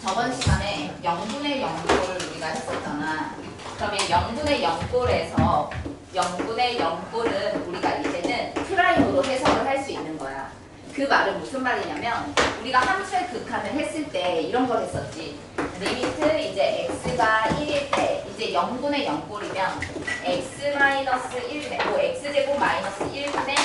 저번 시간에 0분의 0꼴을 우리가 했었잖아. 그러면 0분의 0꼴에서 0분의 0꼴은 우리가 이제는 프라임으로 해석을 할 수 있는 거야. 그 말은 무슨 말이냐면 우리가 함수의 극한을 했을 때 이런 걸 했었지. 리미트 이제 x가 1일 때 이제 0분의 0꼴이면 x 마이너스 1, x제곱 마이너스 1분의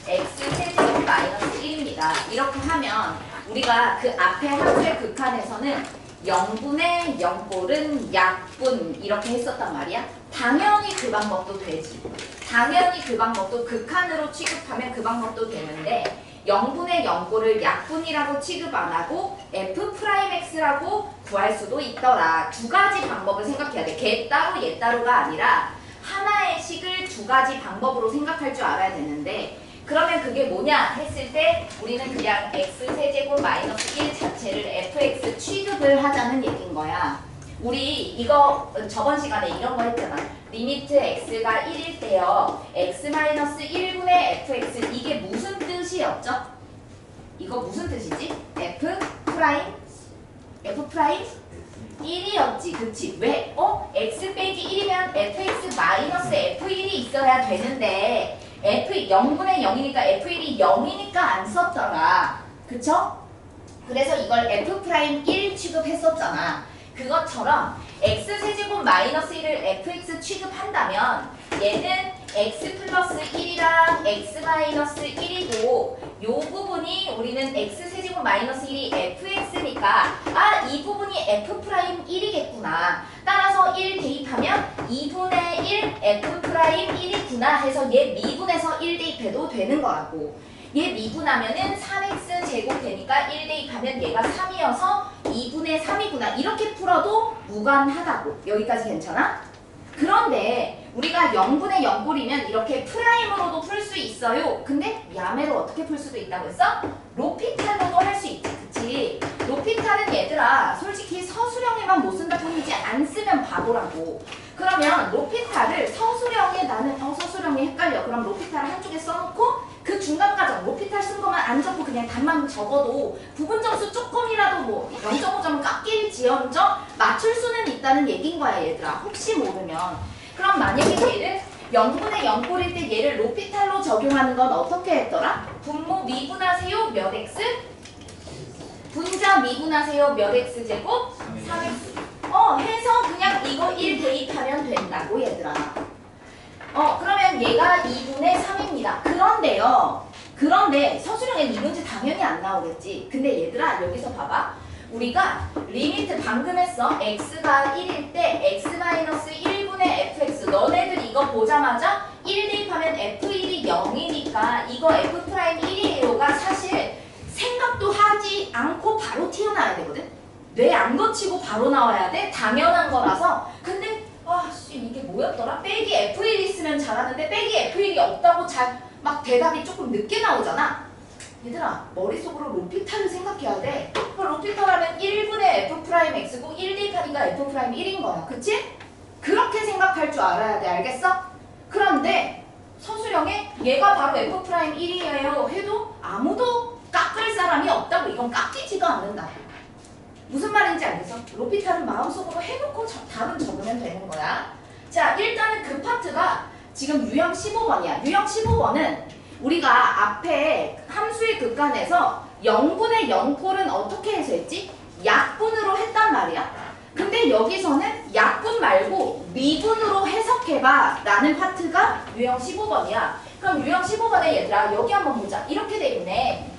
x세제곱 마이너스 1입니다. 이렇게 하면 우리가 그 앞에 함수의 극한에서는 0분의 0꼴은 약분 이렇게 했었단 말이야. 당연히 그 방법도 되지. 당연히 그 방법도 극한으로 취급하면 그 방법도 되는데 0분의 0꼴을 약분이라고 취급 안 하고 f'x라고 구할 수도 있더라. 두 가지 방법을 생각해야 돼. 걔 따로 얘 따로가 아니라 하나의 식을 두 가지 방법으로 생각할 줄 알아야 되는데 그러면 그게 뭐냐 했을 때 우리는 그냥 x세제곱 마이너스 1 자체를 fx 취급을 하자는 얘기인 거야. 우리 이거 저번 시간에 이런 거 했잖아. 리미트 x가 1일 때요. x 마이너스 1분의 fx 이게 무슨 뜻이었죠? 이거 무슨 뜻이지? f 프라임 1이었지. 그치? 왜? x 빼기 1이면 fx 마이너스 f1이 있어야 되는데 F 0분의 0이니까 F1이 0이니까 안 썼더라. 그쵸? 그래서 이걸 F'1 취급했었잖아. 그것처럼 X세제곱 마이너스 1을 Fx 취급한다면 얘는 X 플러스 1이랑 X 마이너스 1이고 요 부분이 우리는 X세제곱 마이너스 1이 Fx니까 이 부분이 F'1이겠구나. 따라서 1 대입하면 2분의 1 F'1이구나 해서 얘 미분해서 1 대입해도 되는 거라고. 얘 미분하면은 3x 제곱 되니까 1 대입하면 얘가 3이어서 2분의 3이구나. 이렇게 풀어도 무관하다고. 여기까지 괜찮아? 그런데 우리가 0분의 0꼴이면 이렇게 프라임으로도 풀 수 있어요. 근데 야매로 어떻게 풀 수도 있다고 했어? 로피탈로도 할 수 있지. 그치? 로피탈은 얘들아 솔직히 서술형에만 못 쓴다 뿐이지 안 쓰면 바보라고. 그러면 로피탈을 서술형에 나는 서술형이 헷갈려. 그럼 로피탈을 한쪽에 써놓고 그 중간 과정 로피탈 쓴 것만 안 적고 그냥 답만 적어도 부분 점수 조금이라도 뭐 0.5점 깎일지언정 맞출 수는 있다는 얘기인 거야 얘들아. 혹시 모르면. 그럼 만약에 얘를 0분의 0꼴일 때 얘를 로피탈로 적용하는 건 어떻게 했더라? 분모 미분하세요 몇 x? 분자 미분하세요 몇 x제곱? 3x. 해서 그냥 이거 1 대입하면 된다고 얘들아. 그러면 얘가 2분의 3입니다. 그런데 서술형엔 이 문제 당연히 안 나오겠지. 근데 얘들아 여기서 봐봐. 우리가 리미트 방금 했어. x가 1일 때 x-1분의 fx. 너네들 이거 보자마자 1 대입하면 f1이 0이니까 이거 f'1이에요가 사실 생각도 하지 않고 바로 튀어나와야 되거든. 뇌 안 거치고 바로 나와야 돼. 당연한 거라서. 근데 이게 뭐였더라? 빼기 F1 있으면 잘하는데 빼기 F1이 없다고 막 대답이 조금 늦게 나오잖아. 얘들아 머릿속으로 로피탈을 생각해야 돼. 로피탈 하면 1분의 F'X고 1 대입하니까 F'1인 거야. 그치? 그렇게 생각할 줄 알아야 돼. 알겠어? 그런데 서술형에 얘가 바로 F'1이에요 해도 아무도 깎을 사람이 없다고. 이건 깎이지도 않는다고. 무슨 말인지 알겠어? 로피탈은 마음속으로 해놓고 답은 적으면 되는 거야. 자, 일단은 그 파트가 지금 유형 15번이야. 유형 15번은 우리가 앞에 함수의 극한에서 0분의 0꼴은 어떻게 해서 했지? 약분으로 했단 말이야. 근데 여기서는 약분 말고 미분으로 해석해봐 라는 파트가 유형 15번이야. 그럼 유형 15번에 얘들아 여기 한번 보자. 이렇게 돼 있네.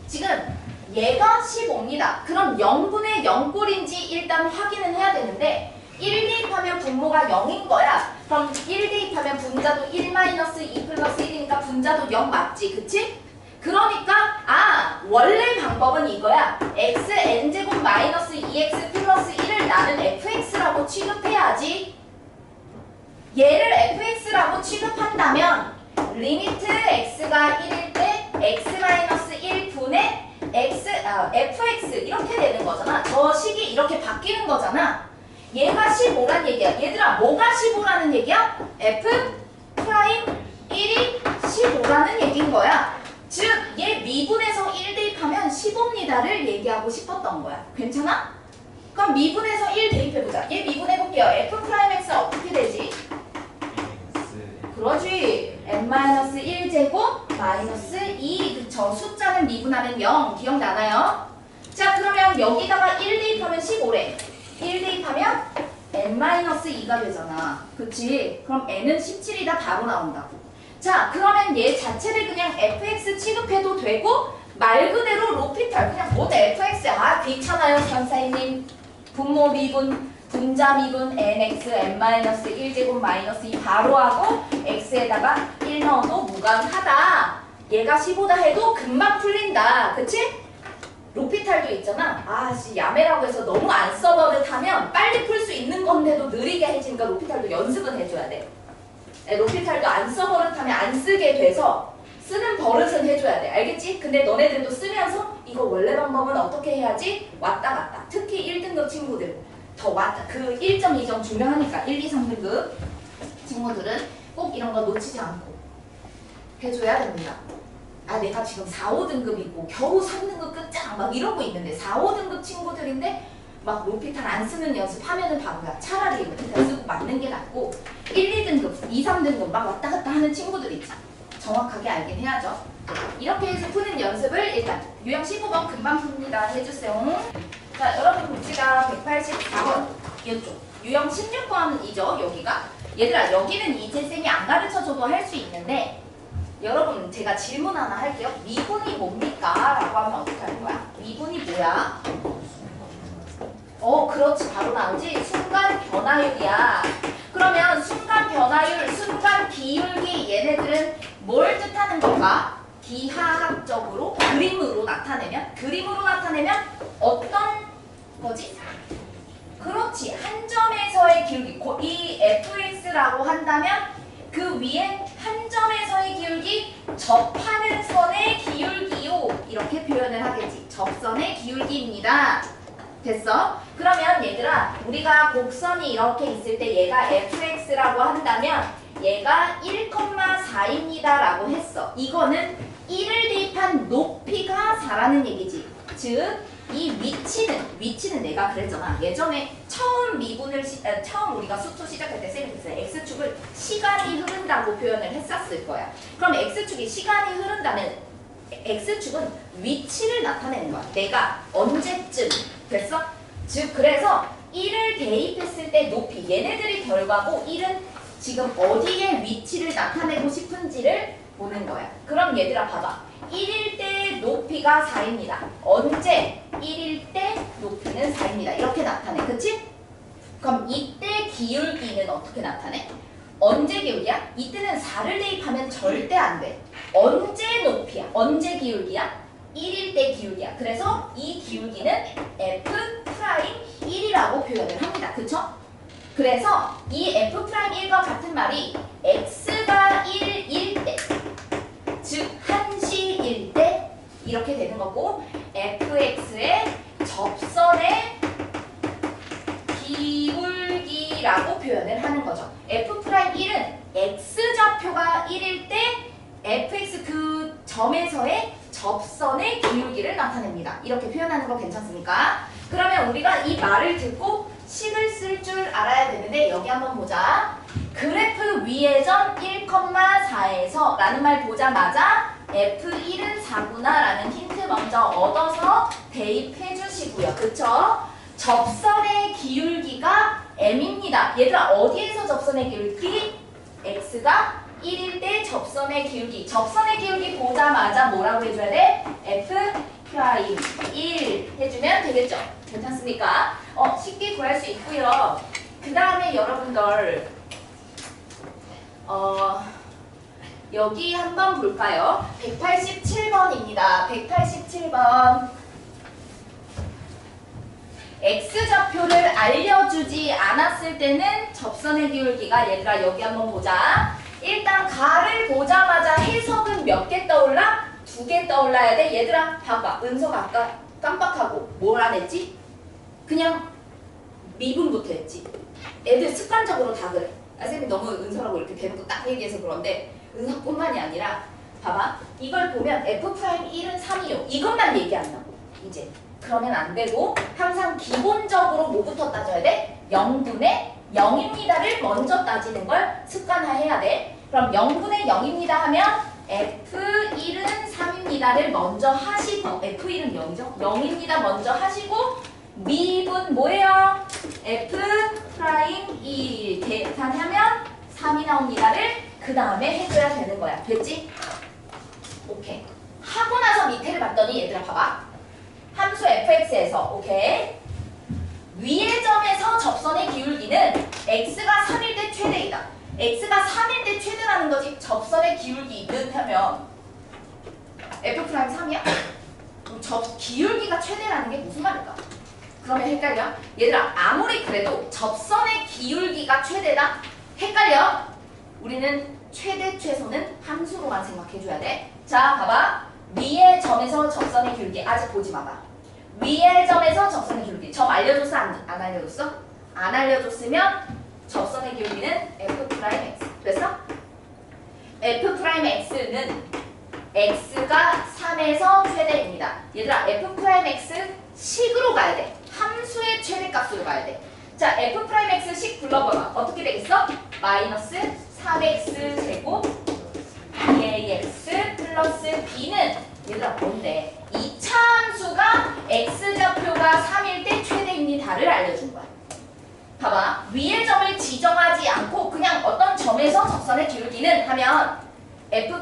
지금 얘가 15입니다. 그럼 0분의 0꼴인지 일단 확인은 해야 되는데 1 대입하면 분모가 0인 거야. 그럼 1 대입하면 분자도 1 마이너스 2 플러스 1이니까 분자도 0 맞지? 그치? 그러니까 원래 방법은 이거야. xn제곱 마이너스 2x 플러스 1을 나는 fx라고 취급해야지. 얘를 fx라고 취급한다면 리미트 x가 1일 때 x 마이너스 1분의 fx 이렇게 되는 거잖아. 저 식이 이렇게 바뀌는 거잖아. 얘가 15란 얘기야. 얘들아 뭐가 15라는 얘기야? f'1이 15라는 얘기인 거야. 즉 얘 미분에서 1 대입하면 15입니다를 얘기하고 싶었던 거야. 괜찮아? 그럼 미분에서 1 대입해보자. 얘 미분해볼게요. F'X 어떻게 되지? 그러지. n-1제곱 마이너스 2. 그쵸. 숫자는 미분하면 0. 기억나나요? 자, 그러면 여기다가 1 대입하면 15래. 1 대입하면 n-2가 되잖아. 그치? 그럼 n은 17이다 바로 나온다고. 자, 그러면 얘 자체를 그냥 fx 취급해도 되고 말 그대로 로피탈 그냥 모두 fx. 아, 귀찮아요 선생님. 분모 미분, 분자 미분 nx n-1제곱 마이너스 2 바로 하고 x에다가 1 넣어도 무관하다. 얘가 15다 해도 금방 풀린다. 그치? 로피탈도 있잖아. 아씨 야매라고 해서 너무 안 써버릇하면 빨리 풀 수 있는 건데도 느리게 해지니까 로피탈도 연습은 해줘야 돼. 로피탈도 안 써버릇하면 안 쓰게 돼서 쓰는 버릇은 해줘야 돼. 알겠지? 근데 너네들도 쓰면서 이거 원래 방법은 어떻게 해야지? 왔다 갔다. 특히 1등급 친구들 더 왔다. 그 1점, 2점 중요하니까 1, 2, 3등급 친구들은 꼭 이런 거 놓치지 않고 해줘야 됩니다. 아 내가 지금 4, 5등급이고 겨우 3등급 끝장 막 이러고 있는데 4, 5등급 친구들인데 막 로피탈 안 쓰는 연습하면은 바보야. 차라리 로피탈 쓰고 맞는 게 낫고 1, 2등급, 2, 3등급 막 왔다 갔다 하는 친구들 있지. 정확하게 알긴 해야죠. 이렇게 해서 푸는 연습을 일단 유형 15번 금방 풉니다. 해주세요. 자 여러분 문제가 184번 이쪽 유형 16번이죠. 여기가 얘들아 여기는 이제 쌤이 안 가르쳐줘도 할 수 있는데 여러분 제가 질문 하나 할게요. 미분이 뭡니까? 라고 하면 어떻게 하는 거야? 미분이 뭐야? 그렇지 바로 나오지. 순간 변화율이야. 그러면 순간 변화율, 순간 기울기 얘네들은 뭘 뜻하는 건가? 기하학적으로 그림으로 나타내면 어떤 거지? 그렇지 한 점에서의 기울기 이 fx라고 한다면 그 위에 한 점에서의 기울기 접하는 선의 기울기요 이렇게 표현을 하겠지. 접선의 기울기입니다. 됐어? 그러면 얘들아 우리가 곡선이 이렇게 있을 때 얘가 fx라고 한다면 얘가 1,4입니다 라고 했어. 이거는 1을 대입한 높이가 4라는 얘기지. 즉 이 위치는 내가 그랬잖아. 예전에 처음 우리가 수투 시작할 때 쌤이 그랬어요. x축을 시간이 흐른다고 표현을 했었을 거야. 그럼 x축이 시간이 흐른다면 x축은 위치를 나타내는 거야. 내가 언제쯤 됐어? 즉 그래서 1을 대입했을 때 높이 얘네들이 결과고 1은 지금 어디에 위치를 나타내고 싶은지를 보는 거야. 그럼 얘들아 봐봐. 1일 때 높이가 4입니다. 언제? 1일 때 높이는 4입니다. 이렇게 나타내. 그치? 그럼 이때 기울기는 어떻게 나타내? 언제 기울기야? 이때는 4를 대입하면 절대 안 돼. 언제 높이야? 언제 기울기야? 1일 때 기울기야. 그래서 이 기울기는 F'1이라고 표현을 합니다. 그쵸? 그래서 이 F'1과 같은 말이 X가 1일 때 즉 한시일 때 이렇게 되는 거고 fx의 접선의 기울기라고 표현을 하는 거죠. f'1은 x좌표가 1일 때 fx 그 점에서의 접선의 기울기를 나타냅니다. 이렇게 표현하는 거 괜찮습니까? 그러면 우리가 이 말을 듣고 식을 쓸 줄 알아야 되는데 여기 한번 보자. 그래프 위의 점 1,4에서 라는 말 보자마자 F1은 4구나 라는 힌트 먼저 얻어서 대입해 주시고요. 그쵸? 접선의 기울기가 M입니다. 얘들아 어디에서 접선의 기울기? X가 1일 때 접선의 기울기. 접선의 기울기 보자마자 뭐라고 해줘야 돼? F'1 해주면 되겠죠? 괜찮습니까? 쉽게 구할 수 있고요. 그 다음에 여러분들 여기 한번 볼까요? 187번입니다. 187번. X좌표를 알려주지 않았을 때는 접선의 기울기가 얘들아 여기 한번 보자. 일단 가를 보자마자 해석은 몇 개 떠올라? 2개 떠올라야 돼. 얘들아 봐봐. 은석 아까 깜빡하고 뭐라 했지? 그냥 미분부터 했지. 애들 습관적으로 다 그래. 쌤이 너무 은서라고 이렇게 대놓고 딱 얘기해서 그런데 은서뿐만이 아니라 봐봐. 이걸 보면 F'1은 3이요. 이것만 얘기한다고. 이제. 그러면 안 되고 항상 기본적으로 뭐부터 따져야 돼? 0분의 0입니다를 먼저 따지는 걸 습관화해야 돼. 그럼 0분의 0입니다 하면 F1은 3입니다를 먼저 하시고 F1은 0이죠? 0입니다 먼저 하시고 미분 뭐예요? F'1 계산하면 3이 나옵니다를 그 다음에 해줘야 되는 거야. 됐지? 오케이. 하고 나서 밑에를 봤더니 얘들아 봐봐. 함수 fx에서 오케이. 위의 점에서 접선의 기울기는 x가 3일 때 최대이다. x가 3일 때 최대라는 거지. 접선의 기울기 있는 하면 f'3이야? 기울기가 최대라는 게 무슨 말일까? 그러면 헷갈려? 얘들아 아무리 그래도 접선의 기울기가 최대다? 헷갈려? 우리는 최대 최소는 함수로만 생각해줘야 돼. 자 봐봐. 위의 점에서 접선의 기울기 아직 보지 마봐. 위의 점에서 접선의 기울기 점 알려줬어? 안 알려줬어? 안 알려줬으면 접선의 기울기는 F'X 됐어? F'X는 X가 3에서 최대입니다. 얘들아 F'X 식으로 가야 돼. 함수의 최대값으로 가야 돼. 자 F'X 식 불러봐봐. 어떻게 되겠어? 마이너스 3x 제곱 ax 플러스 b는 얘들아 뭔데? 2차 함수가 x좌표가 3일 때 최대입니다를 알려준 거야. 봐봐. 위의 점을 지정하지 않고 그냥 어떤 점에서 접선의 기울기는 하면 f'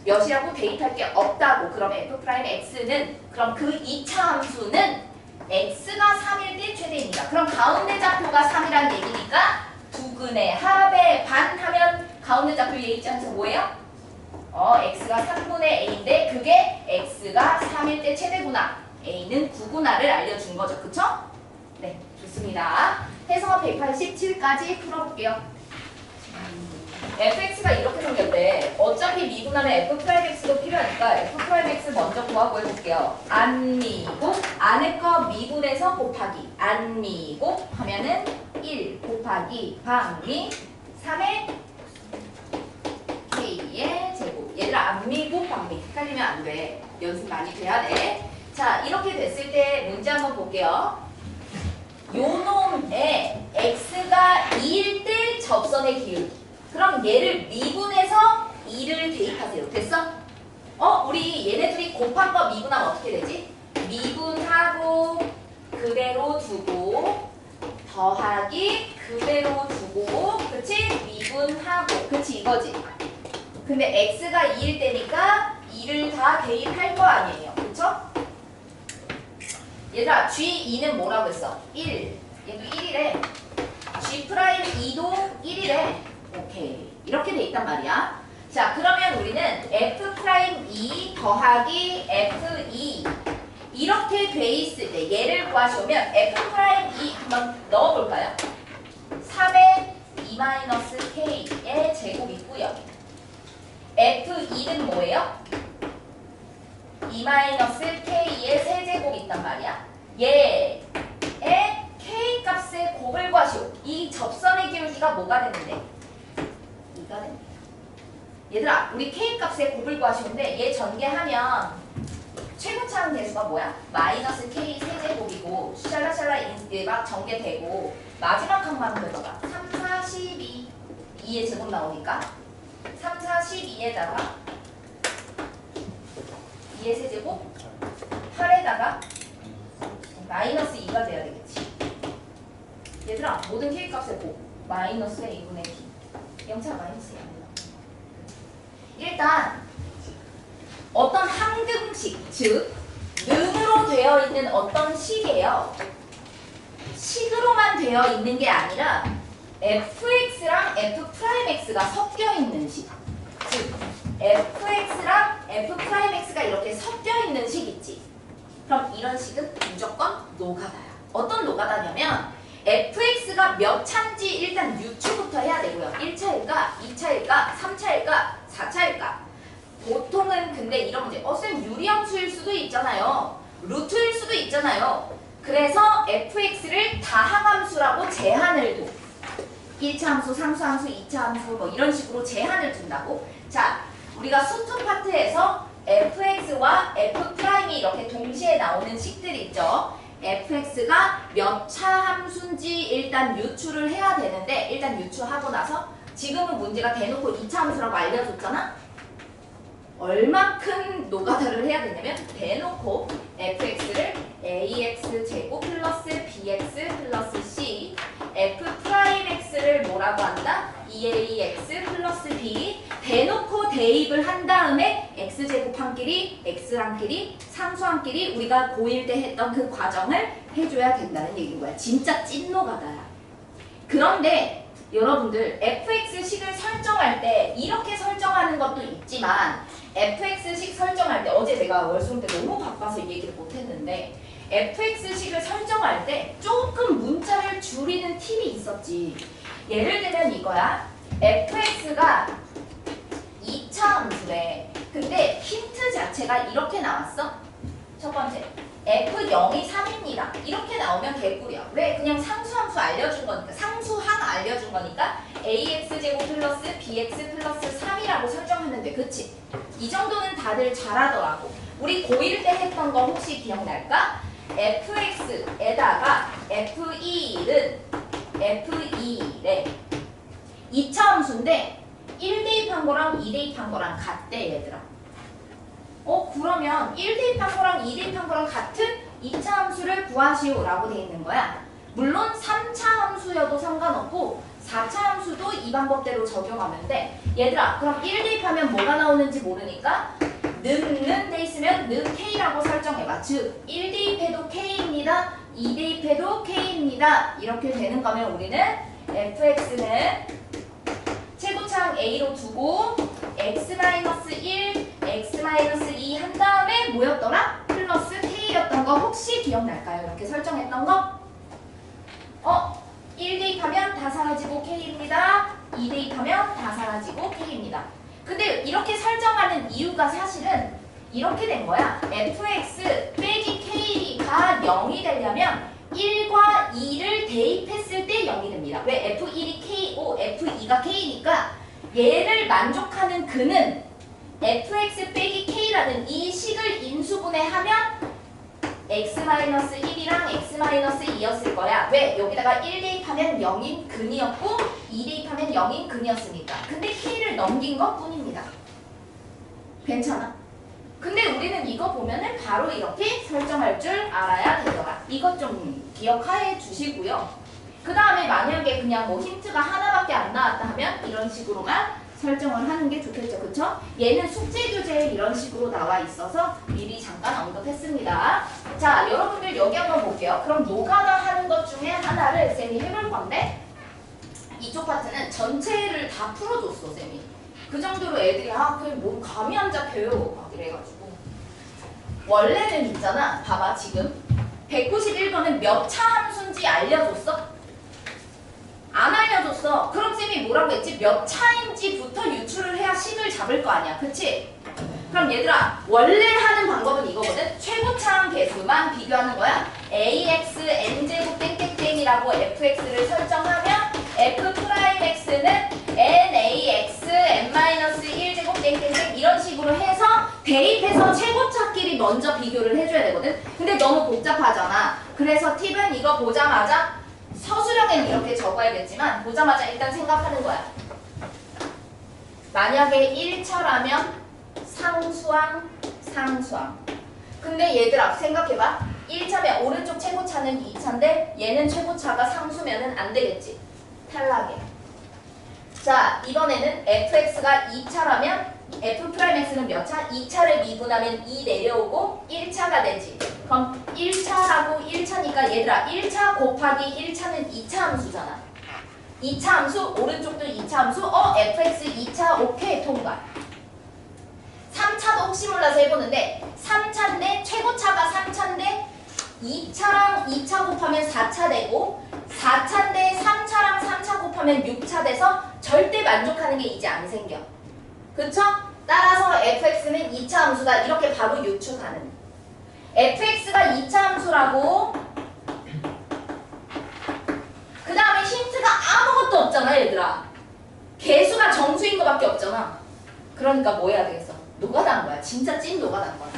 몇이라고 대입할 게 없다고. 그럼 f'x는 그럼 그 2차 함수는 x가 3일 때 최대입니다. 그럼 가운데 좌표가 3이라는 얘기니까 두근의 합의 반 하면 가운데 좌표 얘 입장에서 뭐예요? x가 3분의 a인데 그게 x가 3일 때 최대구나. a는 9구나를 알려준 거죠. 그쵸? 네, 좋습니다. 해서 187까지 풀어볼게요. fx가 이렇게 생겼대. 어차피 미분하면 f'x도 필요하니까 f'x 먼저 구하고 해볼게요. 안미곱 안에 거 미분해서 곱하기 안미곱 하면은 1 곱하기 방미 3의 k의 제곱. 얘들아 안미곱 방미 헷갈리면 안 돼. 연습 많이 돼야 돼. 자 이렇게 됐을 때 문제 한번 볼게요. 요 놈의 x가 2일 때 접선의 기울기. 그럼 얘를 미분해서 2를 대입하세요. 됐어? 우리 얘네들이 곱한 거 미분하면 어떻게 되지? 미분하고 그대로 두고 더하기 그대로 두고 그치? 미분하고 그치 이거지? 근데 x가 2일 때니까 2를 다 대입할 거 아니에요. 그쵸? 얘들아 G2는 뭐라고 했어? 1 얘도 1이래. G'2도 1이래. 오케이 이렇게 돼 있단 말이야. 자 그러면 우리는 F'2 더하기 F2 이렇게 돼 있을 때 얘를 구하시면 F'2 한번 넣어볼까요? 3의 2-k의 제곱 있고요. F2는 뭐예요? 2-k의 세제곱 있단 말이야. 얘의 k 값의 곱을 구하시오. 이 접선의 기울기가 뭐가 되는데? 2가 됩니다. 얘들아 우리 k 값의 곱을 구하시는데 얘 전개하면 최고차항 대수가 뭐야? 마이너스 k 세제곱이고 샬라샬라 막 전개되고 마지막 항만 들어가 3, 4, 12 2의 제곱 나오니까 3, 4, 12에다가 2의 세제곱 8에다가 마이너스 2가 돼야 되겠지. 얘들아 모든 k 값의 곱 마이너스 a분의 b 0차 마이너스 2야. 일단 어떤 항등식 즉 능으로 되어 있는 어떤 식이에요. 식으로만 되어 있는 게 아니라 fx랑 f'x가 섞여 있는 식. 즉 fx랑 f'x가 이렇게 섞여 있는 식 있지. 그럼 이런 식은 무조건 노가다야. 어떤 노가다냐면 fx가 몇 차인지 일단 유추부터 해야 되고요. 1차일까? 2차일까? 3차일까? 4차일까? 보통은 근데 이런 문제 쌤 유리함수일 수도 있잖아요. 루트일 수도 있잖아요. 그래서 fx를 다항함수라고 제한을 둬. 1차 함수, 상수함수, 2차 함수 뭐 이런 식으로 제한을 둔다고. 자, 우리가 수투 파트에서 fx와 f'이 이렇게 동시에 나오는 식들이 있죠. fx가 몇 차 함수인지 일단 유추를 해야 되는데 일단 유추하고 나서 지금은 문제가 대놓고 2차 함수라고 알려줬잖아. 얼마큼 노가다를 해야 되냐면 대놓고 fx를 ax제곱 플러스 bx 플러스 c f'x를 뭐라고 한다? 2ax 플러스 b 대놓고 대입을 한 다음에 x제곱 한끼리 x 한끼리 상수 한끼리 우리가 고1 때 했던 그 과정을 해줘야 된다는 얘기인 거야. 진짜 찐 노가다야. 그런데 여러분들 fx식을 설정할 때 이렇게 설정하는 것도 있지만 fx식 설정할 때 어제 내가 월수금 때 너무 바빠서 이 얘기를 못했는데 fx식을 설정할 때 조금 문자를 줄이는 팁이 있었지. 예를 들면 이거야. fx가 2차 함수래. 근데 힌트 자체가 이렇게 나왔어. 첫 번째 f0이 3입니다. 이렇게 나오면 개꿀이야. 왜? 그냥 상수함수 알려준 거니까. 상수항 알려준 거니까 ax제곱 플러스 bx 플러스 3이라고 설정하면 돼. 그치? 이 정도는 다들 잘하더라고. 우리 고1 때 했던 거 혹시 기억날까? fx에다가 f1은 f2래. 2차 함수인데 1 대입한 거랑 2 대입한 거랑 같대 얘들아. 그러면 1 대입한 거랑 2 대입한 거랑 같은 2차 함수를 구하시오 라고 돼 있는 거야. 물론 3차 함수여도 상관없고 4차 함수도 이 방법대로 적용하면 돼. 얘들아 그럼 1 대입하면 뭐가 나오는지 모르니까 는 돼 있으면 는 k라고 설정해봐. 즉 1 대입해도 k입니다. 2 대입해도 k입니다. 이렇게 되는 거면 우리는 fx는 최고차항 a로 두고 x-1, x-2 한 다음에 뭐였더라? 플러스 k였던 거 혹시 기억날까요? 이렇게 설정했던 거? 1 대입하면 다 사라지고 k입니다. 2 대입하면 다 사라지고 k입니다. 근데 이렇게 설정하는 이유가 사실은 이렇게 된 거야. fx 빼기 k가 0이 되려면 1과 2를 대입했을 때 0이 됩니다. 왜? f1이 k고 f2가 k니까 얘를 만족하는 근은 fx 빼기 k라는 이 식을 인수분해하면 x-1이랑 x-2였을 거야. 왜? 여기다가 1 대입하면 0인 근이었고 2 대입하면 0인 근이었으니까. 근데 k를 넘긴 것 뿐입니다. 괜찮아? 근데 우리는 이거 보면은 바로 이렇게 설정할 줄 알아야 되더라. 이것 좀 기억해 주시고요. 그 다음에 만약에 그냥 뭐 힌트가 하나밖에 안 나왔다 하면 이런 식으로만 설정을 하는 게 좋겠죠. 그쵸? 얘는 숙제 교재에 이런 식으로 나와 있어서 미리 잠깐 언급했습니다. 자, 여러분들 여기 한번 볼게요. 그럼 노가다 하는 것 중에 하나를 쌤이 해볼 건데 이쪽 파트는 전체를 다 풀어줬어, 쌤이. 그 정도로 애들이 그게 뭐 감이 안 잡혀요 막 이래가지고 원래는 있잖아. 봐봐 지금 191번은 몇 차 함수인지 알려줬어? 안 알려줬어. 그럼 쌤이 뭐라고 했지? 몇 차인지부터 유추를 해야 식을 잡을 거 아니야. 그치? 그럼 얘들아 원래 하는 방법은 이거거든. 최고차항 개수만 비교하는 거야. ax n제곱 땡땡땡이라고 fx를 설정하면 f'x는 nax n-1제곱 땡땡땡 이런 식으로 해서 대입해서 최고차끼리 먼저 비교를 해줘야 되거든. 근데 너무 복잡하잖아. 그래서 팁은 이거 보자마자 서술형엔 이렇게 적어야겠지만 보자마자 일단 생각하는 거야. 만약에 1차라면 상수항, 상수항. 근데 얘들아 생각해봐. 1차면 오른쪽 최고차는 2차인데 얘는 최고차가 상수면은 안 되겠지. 탈락이야. 자, 이번에는 fx가 2차라면 f'x는 몇 차? 2차를 미분하면 2 내려오고 1차가 되지. 그럼 1차라고 1차니까 얘들아 1차 곱하기 1차는 2차 함수잖아. 2차 함수 오른쪽도 2차 함수 fx 2차 오케이 통과. 3차도 혹시 몰라서 해보는데 3차인데 최고차가 3차인데 2차랑 2차 곱하면 4차 되고 4차인데 3차랑 3차 곱하면 6차 돼서 절대 만족하는 게 이제 안 생겨. 그쵸? 따라서 fx는 2차 함수다. 이렇게 바로 유추가는. fx가 2차 함수라고 그 다음에 힌트가 아무것도 없잖아 얘들아. 개수가 정수인 거밖에 없잖아. 그러니까 뭐 해야 되겠어? 노가다인 거야. 진짜 찐 노가다인 거야.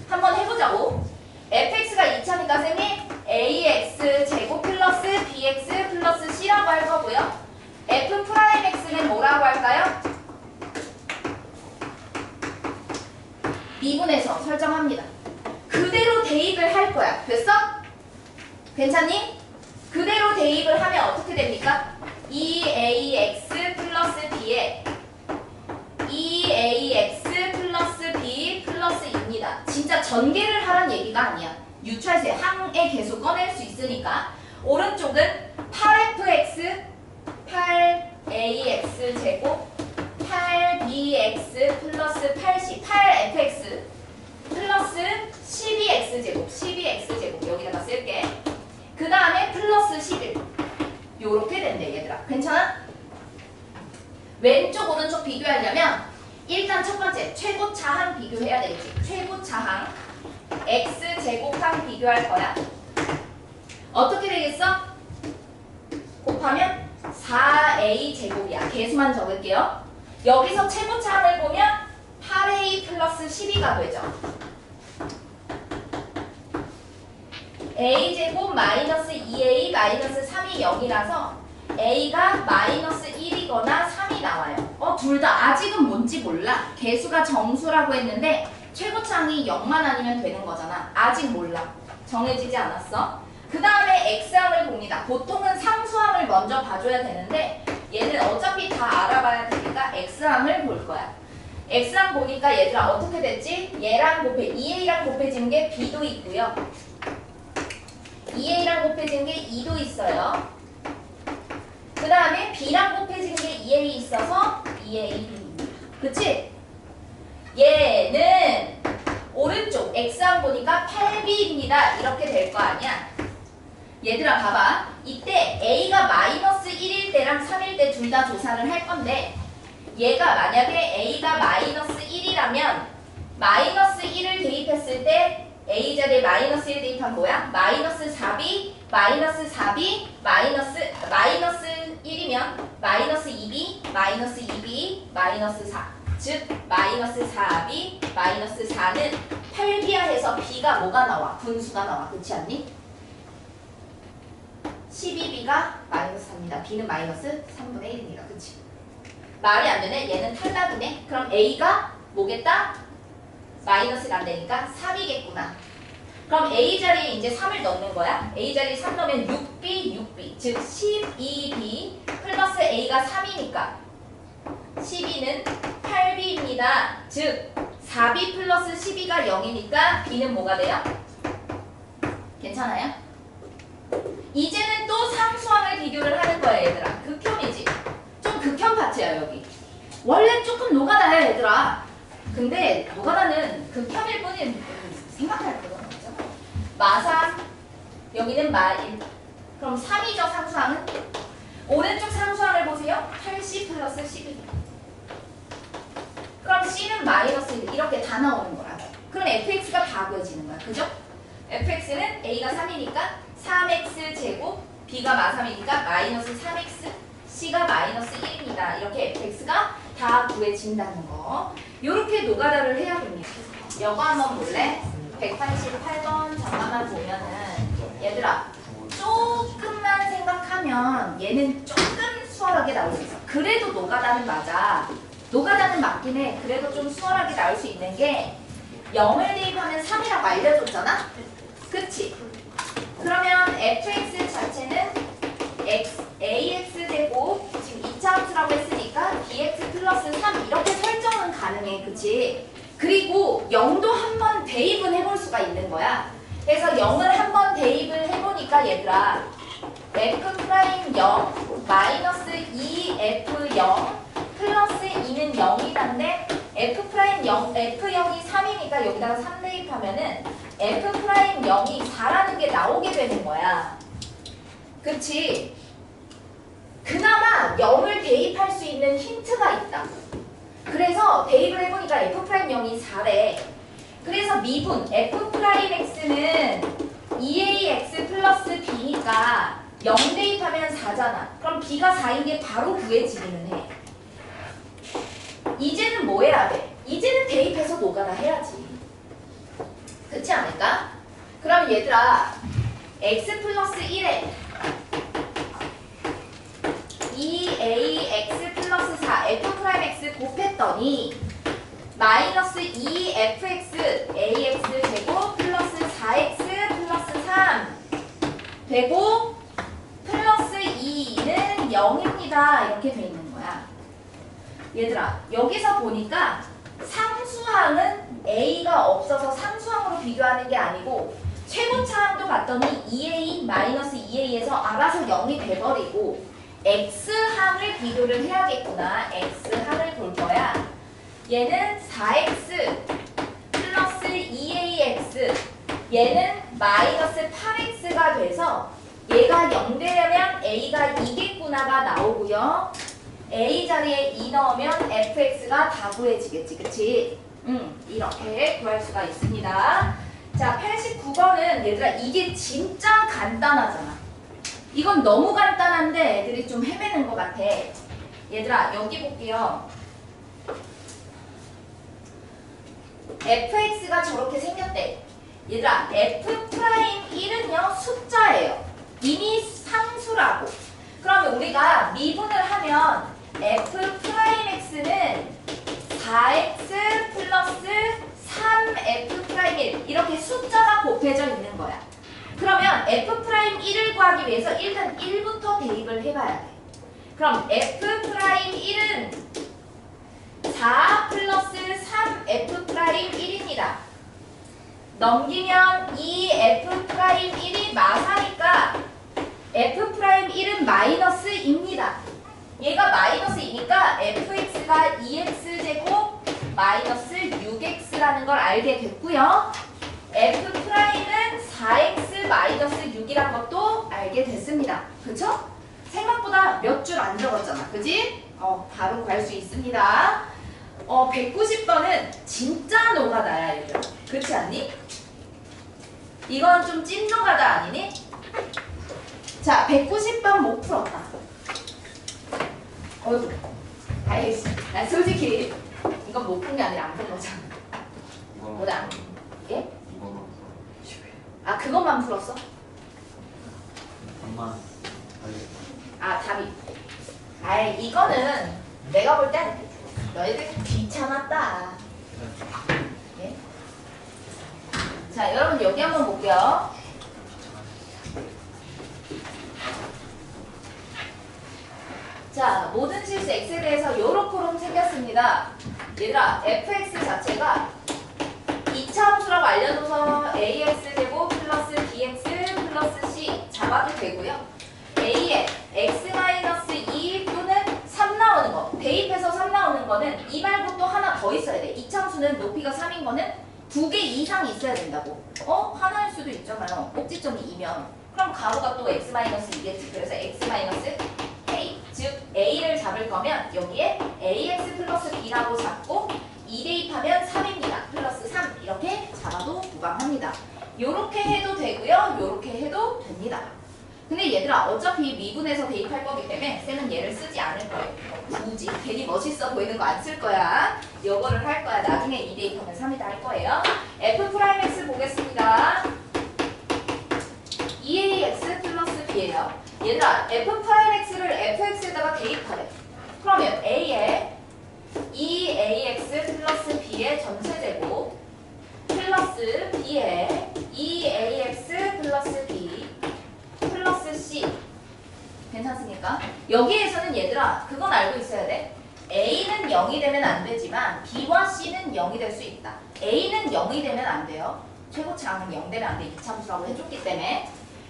한번 해보자고. fx가 2차니까 쌤이 ax 제곱 플러스 bx 플러스 c라고 할 거고요. f 프라임 x는 뭐라고 할까요? 미분에서 설정합니다. 그대로 대입을 할 거야. 됐어? 괜찮니? 그대로 대입을 하면 어떻게 됩니까? 2ax 플러스 b에 2ax 플러스 b 플러스 2입니다. 진짜 전개를 하란 얘기가 아니야. 유찰세 항의 개수 꺼낼 수 있으니까. 오른쪽은 8fx 8ax 제곱 8bx 플러스 8c 8fx 플러스 12x 제곱 12x 제곱 여기다가 쓸게. 그 다음에 플러스 11 요렇게 된대 얘들아. 괜찮아? 왼쪽 오른쪽 비교하려면 일단 첫 번째 최고차항 비교해야 되겠지. 최고차항 x제곱항 비교할 거야. 어떻게 되겠어? 곱하면 4a 제곱이야. 개수만 적을게요. 여기서 최고차항을 보면 8a 플러스 12가 되죠. a제곱 마이너스 2a 마이너스 3이 0이라서 a가 마이너스 1이거나 3이 나와요. 둘 다 아직은 뭔지 몰라. 개수가 정수라고 했는데 최고차항이 0만 아니면 되는 거잖아. 아직 몰라. 정해지지 않았어. 그 다음에 x항을 봅니다. 보통은 상수항을 먼저 봐줘야 되는데 얘는 어차피 다 알아봐야 되니까 x항을 볼 거야. x항 보니까 얘들아 어떻게 됐지? 얘랑 2a랑 곱해진 게 b도 있고요. 2a랑 곱해진 게 2도 있어요. 그 다음에 b랑 곱해진 게 2a 있어서 2a, b입니다. 그치? 얘는 오른쪽 x항 보니까 8b입니다. 이렇게 될 거 아니야? 얘들아 봐봐. 이때 a가 마이너스 1일 때랑 3일 때 둘 다 조사를 할 건데 얘가 만약에 a가 마이너스 1이라면 마이너스 1을 대입했을 때 a 자리에 마이너스 1 대입하면 뭐야? 마이너스 4b, 마이너스 4b, 마이너스 1이면 마이너스 2b, 마이너스 2b, 마이너스 4. 즉 마이너스 4b, 마이너스 4는 8b야 해서 b가 뭐가 나와? 분수가 나와. 그렇지 않니? 12b가 마이너스 3입니다. b는 마이너스 3분의 1입니다. 그치? 말이 안 되네. 얘는 탈락이네. 그럼 a가 뭐겠다? 마이너스가 안 되니까 3이겠구나. 그럼 a 자리에 이제 3을 넣는 거야. a 자리에 3 넣으면 6b. 즉 12b 플러스 a가 3이니까 12는 8b입니다. 즉 4b 플러스 12가 0이니까 b는 뭐가 돼요? 괜찮아요? 이제는 또 상수항을 비교를 하는 거야 얘들아. 극혐이지? 좀 극혐 파트야 여기. 원래 조금 노가다야 얘들아. 근데 노가다는 극혐일 뿐인 생각할 그건 없잖아. 마3 여기는 마1 그럼 3이죠 상수항은? 오른쪽 상수항을 보세요. 8c 플러스 12 그럼 c는 마이너스 1 이렇게 다 나오는 거야. 그럼 fx가 다 구해지는 거야. 그죠? fx는 a가 3이니까 3x 제곱 b가 마3이니까 마이너스 3x c가 마이너스 1입니다. 이렇게 fx가 다 구해진다는 거. 요렇게 노가다를 해야 됩니다. 이거 한번 볼래? 188번 잠깐만 보면은 얘들아 조금만 생각하면 얘는 조금 수월하게 나올 수 있어. 그래도 노가다는 맞아. 노가다는 맞긴 해. 그래도 좀 수월하게 나올 수 있는 게 0을 대입하면 3이라고 알려줬잖아? 그치? 그러면 fx 자체는 ax 제곱 지금 2차 함수라고 했으니까 bx 플러스 3 이렇게 설정은 가능해. 그치? 그리고 0도 한번 대입은 해볼 수가 있는 거야. 그래서 0을 한번 대입을 해보니까 얘들아 f' 0 마이너스 2f0 플러스 2는 0이란데 f0이 3이니까 여기다가 3 대입하면은 f'0이 4라는 게 나오게 되는 거야. 그치? 그나마 0을 대입할 수 있는 힌트가 있다. 그래서 대입을 해보니까 f'0이 4래. 그래서 미분 f'x는 2ax 플러스 b니까 0 대입하면 4잖아. 그럼 b가 4인 게 바로 구해지기는 해. 이제는 뭐 해야 돼? 이제는 대입해서 노가다 해야지. 그렇지 않을까? 그럼 얘들아 x 플러스 1에 2ax 플러스 4 f 프라임 x 곱했더니 마이너스 2fx ax 제곱 플러스 4x 플러스 3 되고 플러스 2는 0입니다. 이렇게 돼 있는 거야. 얘들아 여기서 보니까 상수항은 a가 없어서 상수항으로 비교하는 게 아니고 최고차항도 봤더니 2a 마이너스 2a에서 알아서 0이 돼버리고 x항을 비교를 해야겠구나. x항을 볼 거야. 얘는 4x 플러스 2ax 얘는 마이너스 8x가 돼서 얘가 0 되려면 a가 2겠구나가 나오고요. a 자리에 2 넣으면 fx가 다 구해지겠지. 그치? 이렇게 구할 수가 있습니다. 자, 89번은 얘들아 이게 진짜 간단하잖아. 이건 너무 간단한데 애들이 좀 헤매는 것 같아. 얘들아 여기 볼게요. fx가 저렇게 생겼대. 얘들아 f'1은요 숫자예요. 이미 상수라고. 그러면 우리가 미분을 하면 f'x는 4x 플러스 3f'1 이렇게 숫자가 곱해져 있는 거야. 그러면 f'1을 구하기 위해서 일단 1부터 대입을 해봐야 돼. 그럼 f'1은 4 플러스 3f'1입니다. 넘기면 이 f'1이 마사니까 f'1은 마이너스입니다. 얘가 마이너스이니까 fx가 2x제곱 마이너스 6x라는 걸 알게 됐고요. f'은 4x 마이너스 6이란 것도 알게 됐습니다. 그쵸? 생각보다 몇 줄 안 적었잖아. 그지? 바로 갈 수 있습니다. 190번은 진짜 노가다야, 얘들아. 그렇지 않니? 이건 좀 찐 노가다 아니니? 자, 190번 못 풀었다. 어이구. 알겠어. 난 솔직히 이건 못 푼 게 아니라 안 푼 거잖아. 뭐다? 예? 아, 그것만 풀었어? 아, 답이. 아이, 이거는 내가 볼 땐 너희들 귀찮았다. 예? 자, 여러분 여기 한번 볼게요. 자, 모든 실수 x에 대해서 요렇게로 생겼습니다. 얘들아, fx 자체가 2차 함수라고 알려줘서 ax제곱 플러스 bx 플러스 c 잡아도 되고요. a에 x-2 또는 3 나오는 거, 대입해서 3 나오는 거는 이 말고 또 하나 더 있어야 돼. 2차 함수는 높이가 3인 거는 2개 이상 있어야 된다고. 하나일 수도 있잖아요. 꼭지점이 2면. 그럼 가로가 또 x-2겠지. 그래서 x-a. 즉 a를 잡을 거면 여기에 ax 플러스 b라고 잡고 2 대입하면 3입니다. 플러스 3 이렇게 잡아도 무방합니다. 요렇게 해도 되고요. 요렇게 해도 됩니다. 근데 얘들아 어차피 미분해서 대입할 거기 때문에 쌤은 얘를 쓰지 않을 거예요. 굳이 괜히 멋있어 보이는 거 안 쓸 거야. 요거를 할 거야. 나중에 2 대입하면 3이다 할 거예요. f'x 보겠습니다. 2ax 플러스 b예요. 얘들아 f'x를 fx에다가 대입하래. 그러면 a에 2ax 플러스 b의 전체제곱 플러스 b에 2ax 플러스 b 플러스 c 괜찮습니까? 여기에서는 얘들아 그건 알고 있어야 돼. a는 0이 되면 안 되지만 b와 c는 0이 될 수 있다. a는 0이 되면 안 돼요. 최고차항은 0 되면 안 돼. 이참수라고 해줬기 때문에.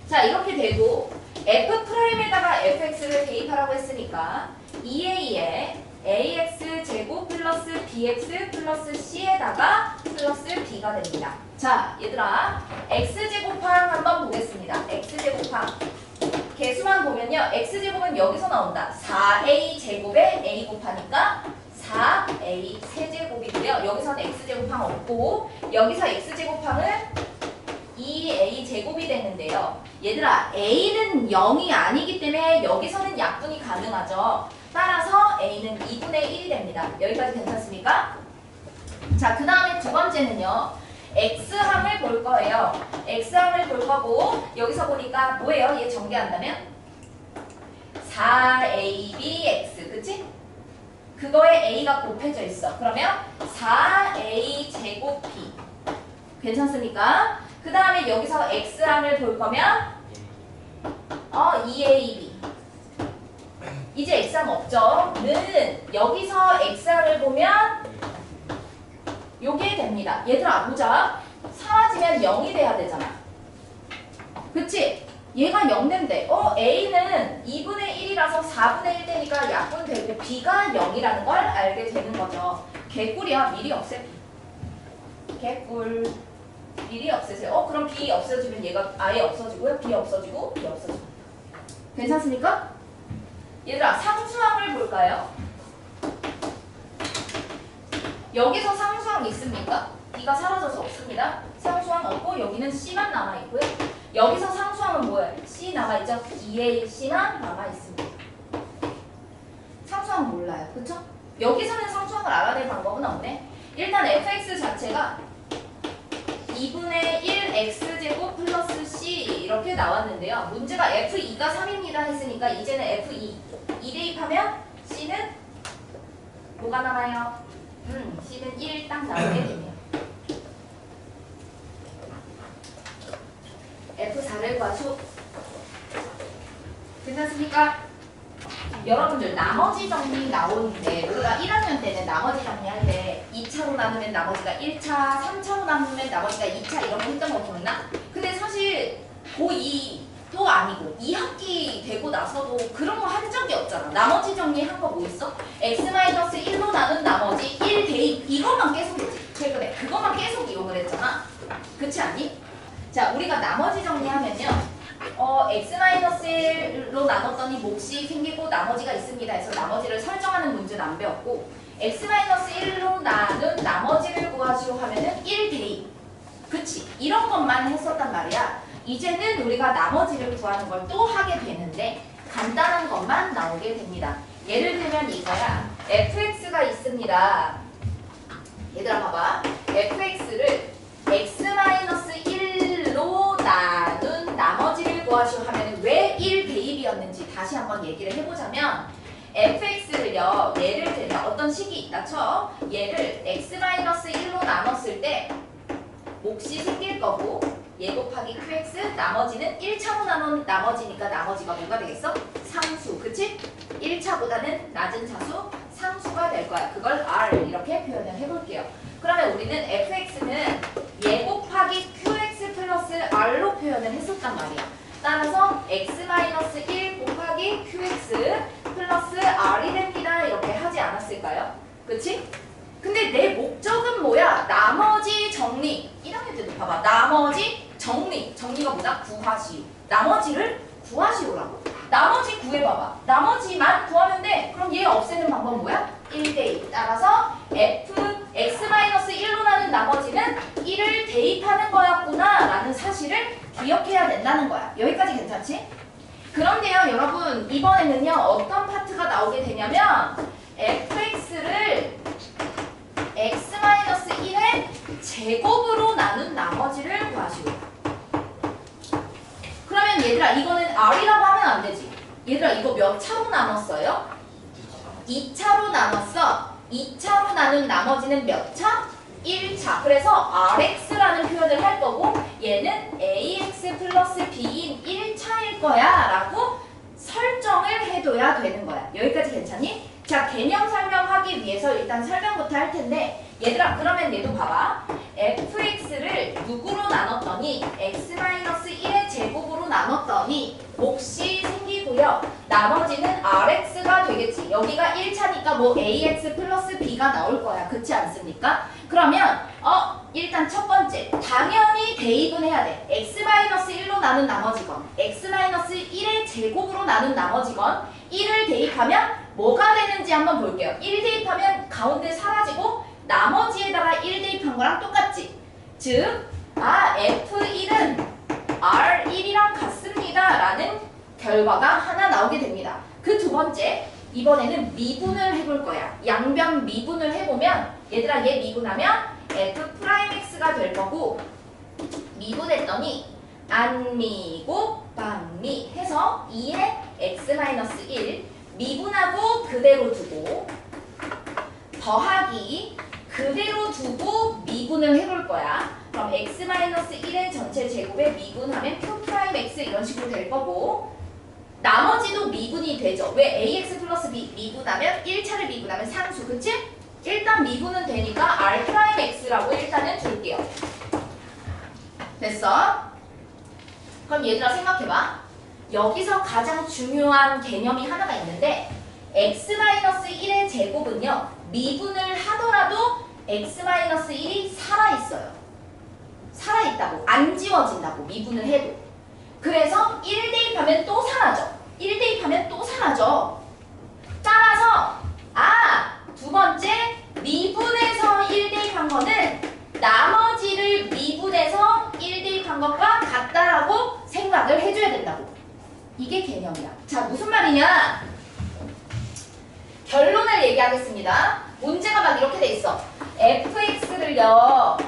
자 이렇게 되고 f'에다가 fx를 대입하라고 했으니까 2a에 ax 제곱 플러스 bx 플러스 c에다가 플러스 b가 됩니다. 자 얘들아 x제곱항 한번 보겠습니다. x제곱항 개수만 보면요. x제곱은 여기서 나온다. 4a 제곱에 a 곱하니까 4a 세제곱이고요. 여기서는 x제곱항 없고 여기서 x제곱항은 2a 제곱이 되는데요. 얘들아 a는 0이 아니기 때문에 여기서는 약분이 가능하죠. 따라서 A는 2분의 1이 됩니다. 여기까지 괜찮습니까? 자, 그 다음에 두 번째는요. X항을 볼 거예요. X항을 볼 거고 여기서 보니까 뭐예요? 얘 전개한다면 4ABX 그치? 그거에 A가 곱해져 있어. 그러면 4A 제곱 B 괜찮습니까? 그 다음에 여기서 X항을 볼 거면 2AB 이제 X항 없죠? 는 여기서 X항을 보면 요게 됩니다. 얘들아 보자. 사라지면 0이 돼야 되잖아. 그치? 얘가 0인데 A는 2분의 1이라서 4분의 1 되니까 약분되고 B가 0이라는 걸 알게 되는 거죠. 개꿀이야. 미리 없애. 개꿀. 미리 없애세요. 그럼 B 없어지면 얘가 아예 없어지고요. B 없어지고 B 없어지고. 괜찮습니까? 얘들아 상수항을 볼까요? 여기서 상수항 있습니까? B가 사라져서 없습니다. 상수항 없고 여기는 C만 남아있고요. 여기서 상수항은 뭐예요? C 남아있죠? 2A, C만 남아있습니다. 상수항 몰라요. 그쵸? 여기서는 상수항을 알아낼 방법은 없네. 일단 fx 자체가 2분의 1 x제곱 플러스 c 이렇게 나왔는데요. 문제가 f2가 3입니다 했으니까 이제는 f2 2 대입하면 c는 뭐가 남아요? c는 1 딱 나오게 되네요. F4를 구하시오. 괜찮습니까? 여러분들 나머지 정리 나오는데 우리가 1학년 때는 나머지 정리할 때 2차로 나누면 나머지가 1차, 3차로 나누면 나머지가 2차 이런 거 했던 거 기억나? 근데 사실 고2도 아니고 2학기 되고 나서도 그런 거 한 적이 없잖아. 나머지 정리한 거 뭐 있어? x-1로 나눈 나머지 1 대입 이것만 계속 했지. 최근에 그것만 계속 이용을 했잖아. 그렇지 않니? 자, 우리가 나머지 정리하면요. x-1로 나눴더니 몫이 생기고 나머지가 있습니다 해서 나머지를 설정하는 문제는 안 배웠고 x-1로 나눈 나머지를 구하시오 하면은 1 대입 그치? 이런 것만 했었단 말이야. 이제는 우리가 나머지를 구하는 걸 또 하게 되는데 간단한 것만 나오게 됩니다. 예를 들면 이거야. fx가 있습니다. 얘들아 봐봐. fx를 x-1로 나눈 나머지를 구하시오 하면 왜 1 대입이었는지 다시 한번 얘기를 해보자면 fx를요. 예를 들면 어떤 식이 있다 쳐. 얘를 x-1로 나눴을 때 몫이 생길 거고 얘 곱하기 qx 나머지는 1차로 나눈 나머지니까 나머지가 뭐가 되겠어? 상수 그치? 1차보다는 낮은 차수 상수가 될 거야. 그걸 r 이렇게 표현을 해볼게요. 그러면 우리는 fx는 얘 곱하기 qx 플러스 r로 표현을 했었단 말이야. 따라서 x-1 곱하기 qx 플러스 r이 됩니다. 이렇게 하지 않았을까요? 그치? 근데 내 목적은 뭐야? 나머지 정리. 1학년 때도 봐봐. 나머지 정리. 정리가 뭐다? 구하시오. 나머지를 구하시오라고. 나머지 구해봐봐. 나머지만 구하면 돼. 그럼 얘 없애는 방법은 뭐야? 1 대입. 따라서 x-1로 나눈 나머지는 1을 대입하는 거였구나 라는 사실을 기억해야 된다는 거야. 여기까지 괜찮지? 그런데요 여러분 이번에는요 어떤 파트가 나오게 되냐면 fx를 x-1의 제곱으로 나눈 나머지를 구하시오. 그러면 얘들아 이거는 r이라고 하면 안 되지. 얘들아 이거 몇 차로 나눴어요? 2차로 나눴어. 2차로 나눈 나머지는 몇 차? 1차. 그래서 rx라는 표현을 할 거고 얘는 ax 플러스 b인 1차일 거야 라고 설정을 해둬야 되는 거야. 여기까지 괜찮니? 자, 개념 설명하기 위해서 일단 설명부터 할 텐데 얘들아 그러면 얘도 봐봐. fx를 6으로 나눴더니 x-1의 제곱으로 나눴더니 몫이 생기고요. 나머지는 rx가 되겠지. 여기가 1차니까 뭐 ax 플러스 b가 나올 거야. 그렇지 않습니까? 그러면 일단 첫 번째 당연히 대입은 해야 돼. x-1로 나눈 나머지건 x-1의 제곱으로 나눈 나머지건 1을 대입하면 뭐가 되는지 한번 볼게요. 1 대입하면 가운데 사라지고 나머지에다가 1 대입한 거랑 똑같지. 즉, F1은 R1이랑 같습니다. 라는 결과가 하나 나오게 됩니다. 그 두 번째, 이번에는 미분을 해볼 거야. 양변 미분을 해보면 얘들아 얘 미분하면 F'X가 될 거고 미분했더니 안미 곱방미 해서 2에 X-1 미분하고 그대로 두고 더하기 그대로 두고 미분을 해볼 거야. 그럼 X-1의 전체 제곱에 미분하면 Q'X 이런 식으로 될 거고 나머지도 미분이 되죠. 왜? AX 플러스 B 미분하면 1차를 미분하면 상수 그치? 일단 미분은 되니까 R'X라고 일단은 줄게요. 됐어? 그럼 얘들아 생각해봐. 여기서 가장 중요한 개념이 하나가 있는데 X-1의 제곱은요. 미분을 하더라도 X-1이 살아있어요. 살아있다고. 안 지워진다고. 미분을 해도. 그래서 1 대입하면 또 사라져. 1 대입하면 또 사라져. 따라서 두 번째 미분해서 1 대입한 거는 나머지를 미분해서 1 대입한 것과 같다라고 생각을 해줘야 된다고. 이게 개념이야. 자, 무슨 말이냐? 결론을 얘기하겠습니다. 문제가 막 이렇게 돼 있어. fx를요.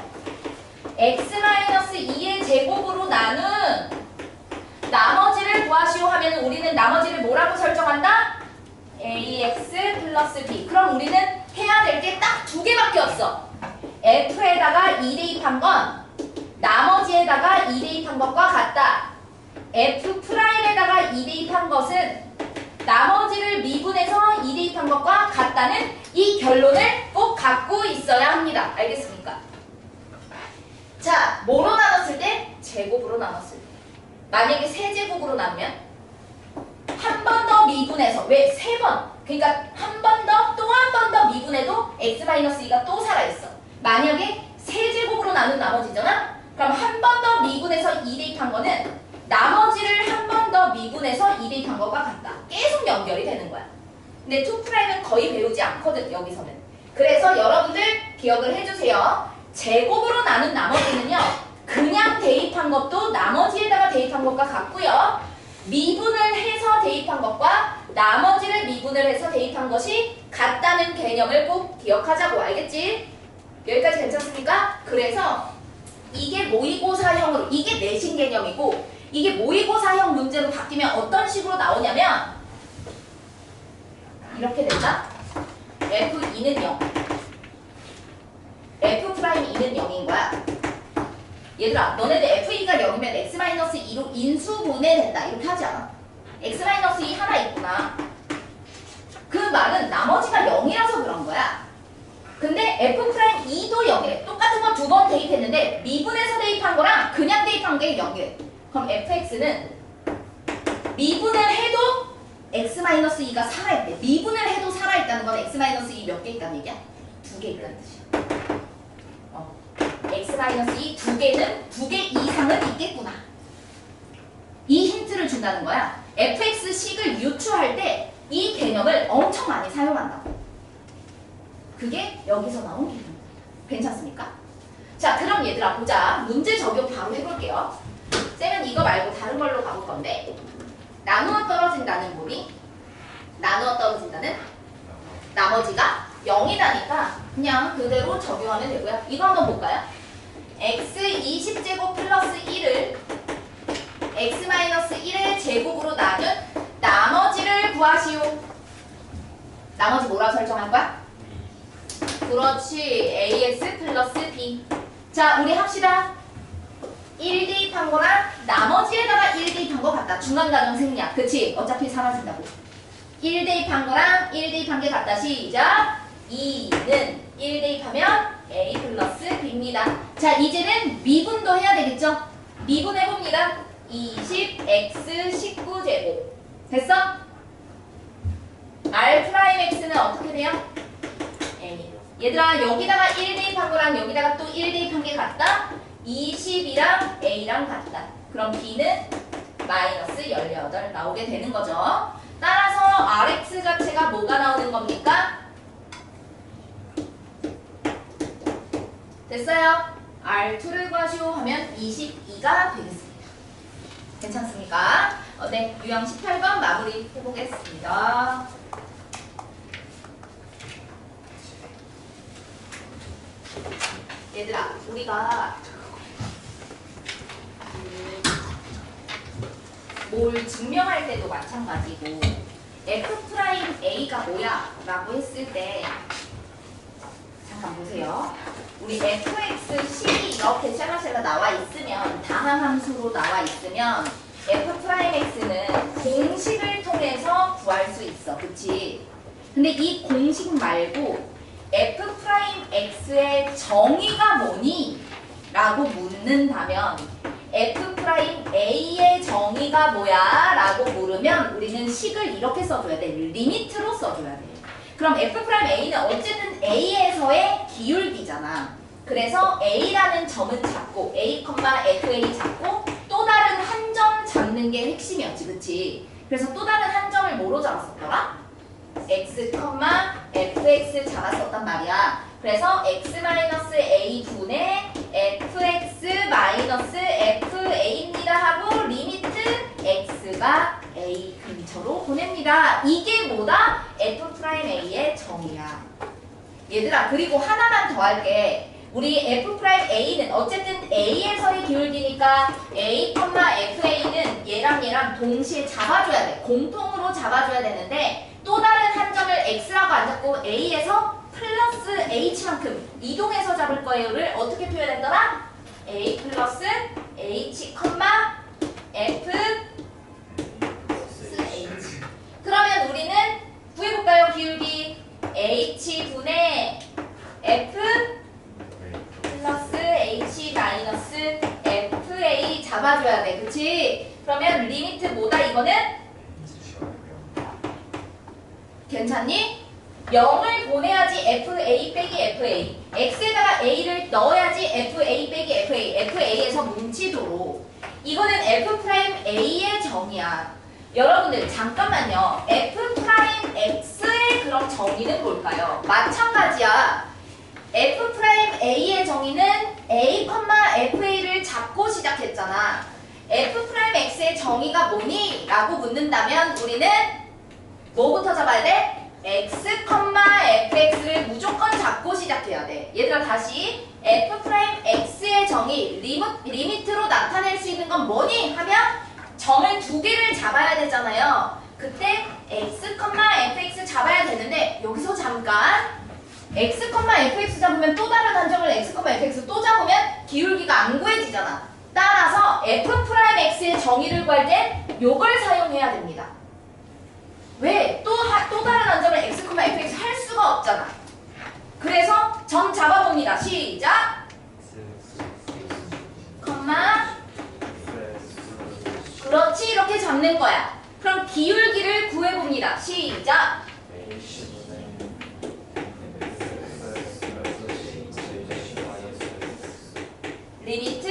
x-2의 제곱으로 나눈 나머지를 구하시오 하면 우리는 나머지를 뭐라고 설정한다? ax 플러스 b. 그럼 우리는 해야 될 게 딱 두 개밖에 없어. f에다가 2 대입한 건 나머지에다가 2 대입한 것과 같다. f'에다가 2 대입한 것은 나머지를 미분해서 2 대입한 것과 같다는 이 결론을 꼭 갖고 있어야 합니다. 알겠습니까? 자, 뭐로 나눴을 때? 제곱으로 나눴을 때. 만약에 세제곱으로 나누면 한 번 더 미분해서 왜? 3번. 그러니까 한 번 더 또 한 번 더 미분해도 x-2가 또 살아있어. 만약에 세제곱으로 나눈 나머지잖아? 그럼 한 번 더 미분해서 2 대입한 거는 나머지를 한 번 더 미분해서 2 대입한 것과 같다. 계속 연결이 되는 거야. 근데 2'은 거의 배우지 않거든, 여기서는. 그래서 여러분들 기억을 해주세요. 제곱으로 나눈 나머지는요. 그냥 대입한 것도 나머지에다가 대입한 것과 같고요. 미분을 해서 대입한 것과 나머지를 미분을 해서 대입한 것이 같다는 개념을 꼭 기억하자고. 알겠지? 여기까지 괜찮습니까? 그래서 이게 모의고사형으로, 이게 내신 개념이고 이게 모의고사형 문제로 바뀌면 어떤 식으로 나오냐면 이렇게 된다. F2는 0. F'E는 0인 거야. 얘들아, 너네들 F2가 0이면 X-2로 인수분해된다. 이렇게 하지 않아? X-2 하나 있구나. 그 말은 나머지가 0이라서 그런 거야. 근데 F'E도 0이래. 똑같은 건 두 번 대입했는데 미분해서 대입한 거랑 그냥 대입한 게 0이래. 그럼 fx는 미분을 해도 x-2가 살아있대. 미분을 해도 살아있다는 건 x-2 몇 개 있다는 얘기야? 2개 있다는 뜻이야. x-2 2개 이상은 있겠구나. 이 힌트를 준다는 거야. fx식을 유추할 때 이 개념을 엄청 많이 사용한다고. 그게 여기서 나온 개념이다. 괜찮습니까? 자, 그럼 얘들아 보자. 문제 적용 바로 해볼게요. 쌤은 이거 말고 다른 걸로 가볼 건데 나누어 떨어진다는 뭐니? 나누어 떨어진다는 나머지가 0이라니까 그냥 그대로 적용하면 되고요. 이거 한번 볼까요? x 20제곱 플러스 1을 x-1의 제곱으로 나눈 나머지를 구하시오. 나머지 뭐라고 설정할 거야? 그렇지. ax 플러스 b. 자, 우리 합시다. 1 대입한 거랑 나머지에다가 1 대입한 거 같다. 중간가정 생략. 그치? 어차피 사라진다고. 1 대입한 거랑 1 대입한 게 같다. 시작. 2는 1 대입하면 a 플러스 b입니다. 자, 이제는 미분도 해야 되겠죠? 미분해봅니다. 20x 19제곱. 됐어? R'X는 어떻게 돼요? n이. 얘들아, 여기다가 1 대입한 거랑 여기다가 또 1 대입한 게 같다? 20이랑 A랑 같다. 그럼 B는 마이너스 18 나오게 되는 거죠. 따라서 RX 자체가 뭐가 나오는 겁니까? 됐어요? R2를 구하시오 하면 22가 되겠습니다. 괜찮습니까? 네, 유형 18번 마무리 해보겠습니다. 얘들아, 우리가 뭘 증명할 때도 마찬가지고 F'A가 뭐야? 라고 했을 때 잠깐 보세요. 우리 fx식이 이렇게 샬라샬라 나와 있으면 다항함수로 나와 있으면 F'X는 공식을 통해서 구할 수 있어. 그치? 근데 이 공식 말고 F'X의 정의가 뭐니? 라고 묻는다면 F'A의 정의가 뭐야? 라고 물으면 우리는 식을 이렇게 써줘야 돼. 리미트로 써줘야 돼. 그럼 F'A는 어쨌든 A에서의 기울기잖아. 그래서 A라는 점은 잡고 A, FA 잡고 또 다른 한 점 잡는 게 핵심이었지. 그치? 그래서 또 다른 한 점을 뭐로 잡았었더라? X, fx 잡았었단 말이야. 그래서 x-a 분의 fx-fa입니다 하고 리미트 x가 a 근처로 보냅니다. 이게 뭐다? F'A의 정의야. 얘들아, 그리고 하나만 더 할게. 우리 F'A는 어쨌든 A에서의 기울기니까 A, FA는 얘랑 동시에 잡아줘야 돼. 공통으로 잡아줘야 되는데 또 다른 한 점을 X라고 안 잡고 A에서 플러스 H만큼 이동해서 잡을 거예요를 어떻게 표현했더라? A 플러스 H, F 플러스 H. 그러면 우리는 구해볼까요? 기울기 H분의 F 플러스 H 마이너스 FA 잡아줘야 돼. 그치? 그러면 리미트 뭐다 이거는? 괜찮니? 0을 보내야지 FA 빼기 FA. X에다가 A를 넣어야지 FA 빼기 FA. FA에서 뭉치도록. 이거는 F'A의 정의야. 여러분들 잠깐만요. F'X의 그럼 정의는 뭘까요? 마찬가지야. F'A의 정의는 A, FA를 잡고 시작했잖아. F'X의 정의가 뭐니? 라고 묻는다면 우리는 뭐부터 잡아야 돼? X, fx를 무조건 잡고 시작해야 돼. 얘들아 다시 F'X의 정의 리미트로 나타낼 수 있는 건 뭐니? 하면 점을 두 개를 잡아야 되잖아요. 그때 X, fx 잡아야 되는데 여기서 잠깐 X, fx 잡으면 또 다른 한 점을 X, fx 또 잡으면 기울기가 안 구해지잖아. 따라서 F'X의 정의를 구할 땐 요걸 사용해야 됩니다. 왜? 또 다른 한 점을 X, fx 할 수가 없잖아. 그래서 점 잡아봅니다. 시작! 그렇지, 이렇게 잡는 거야. 그럼 기울기를 구해봅니다. 시작! 리미트.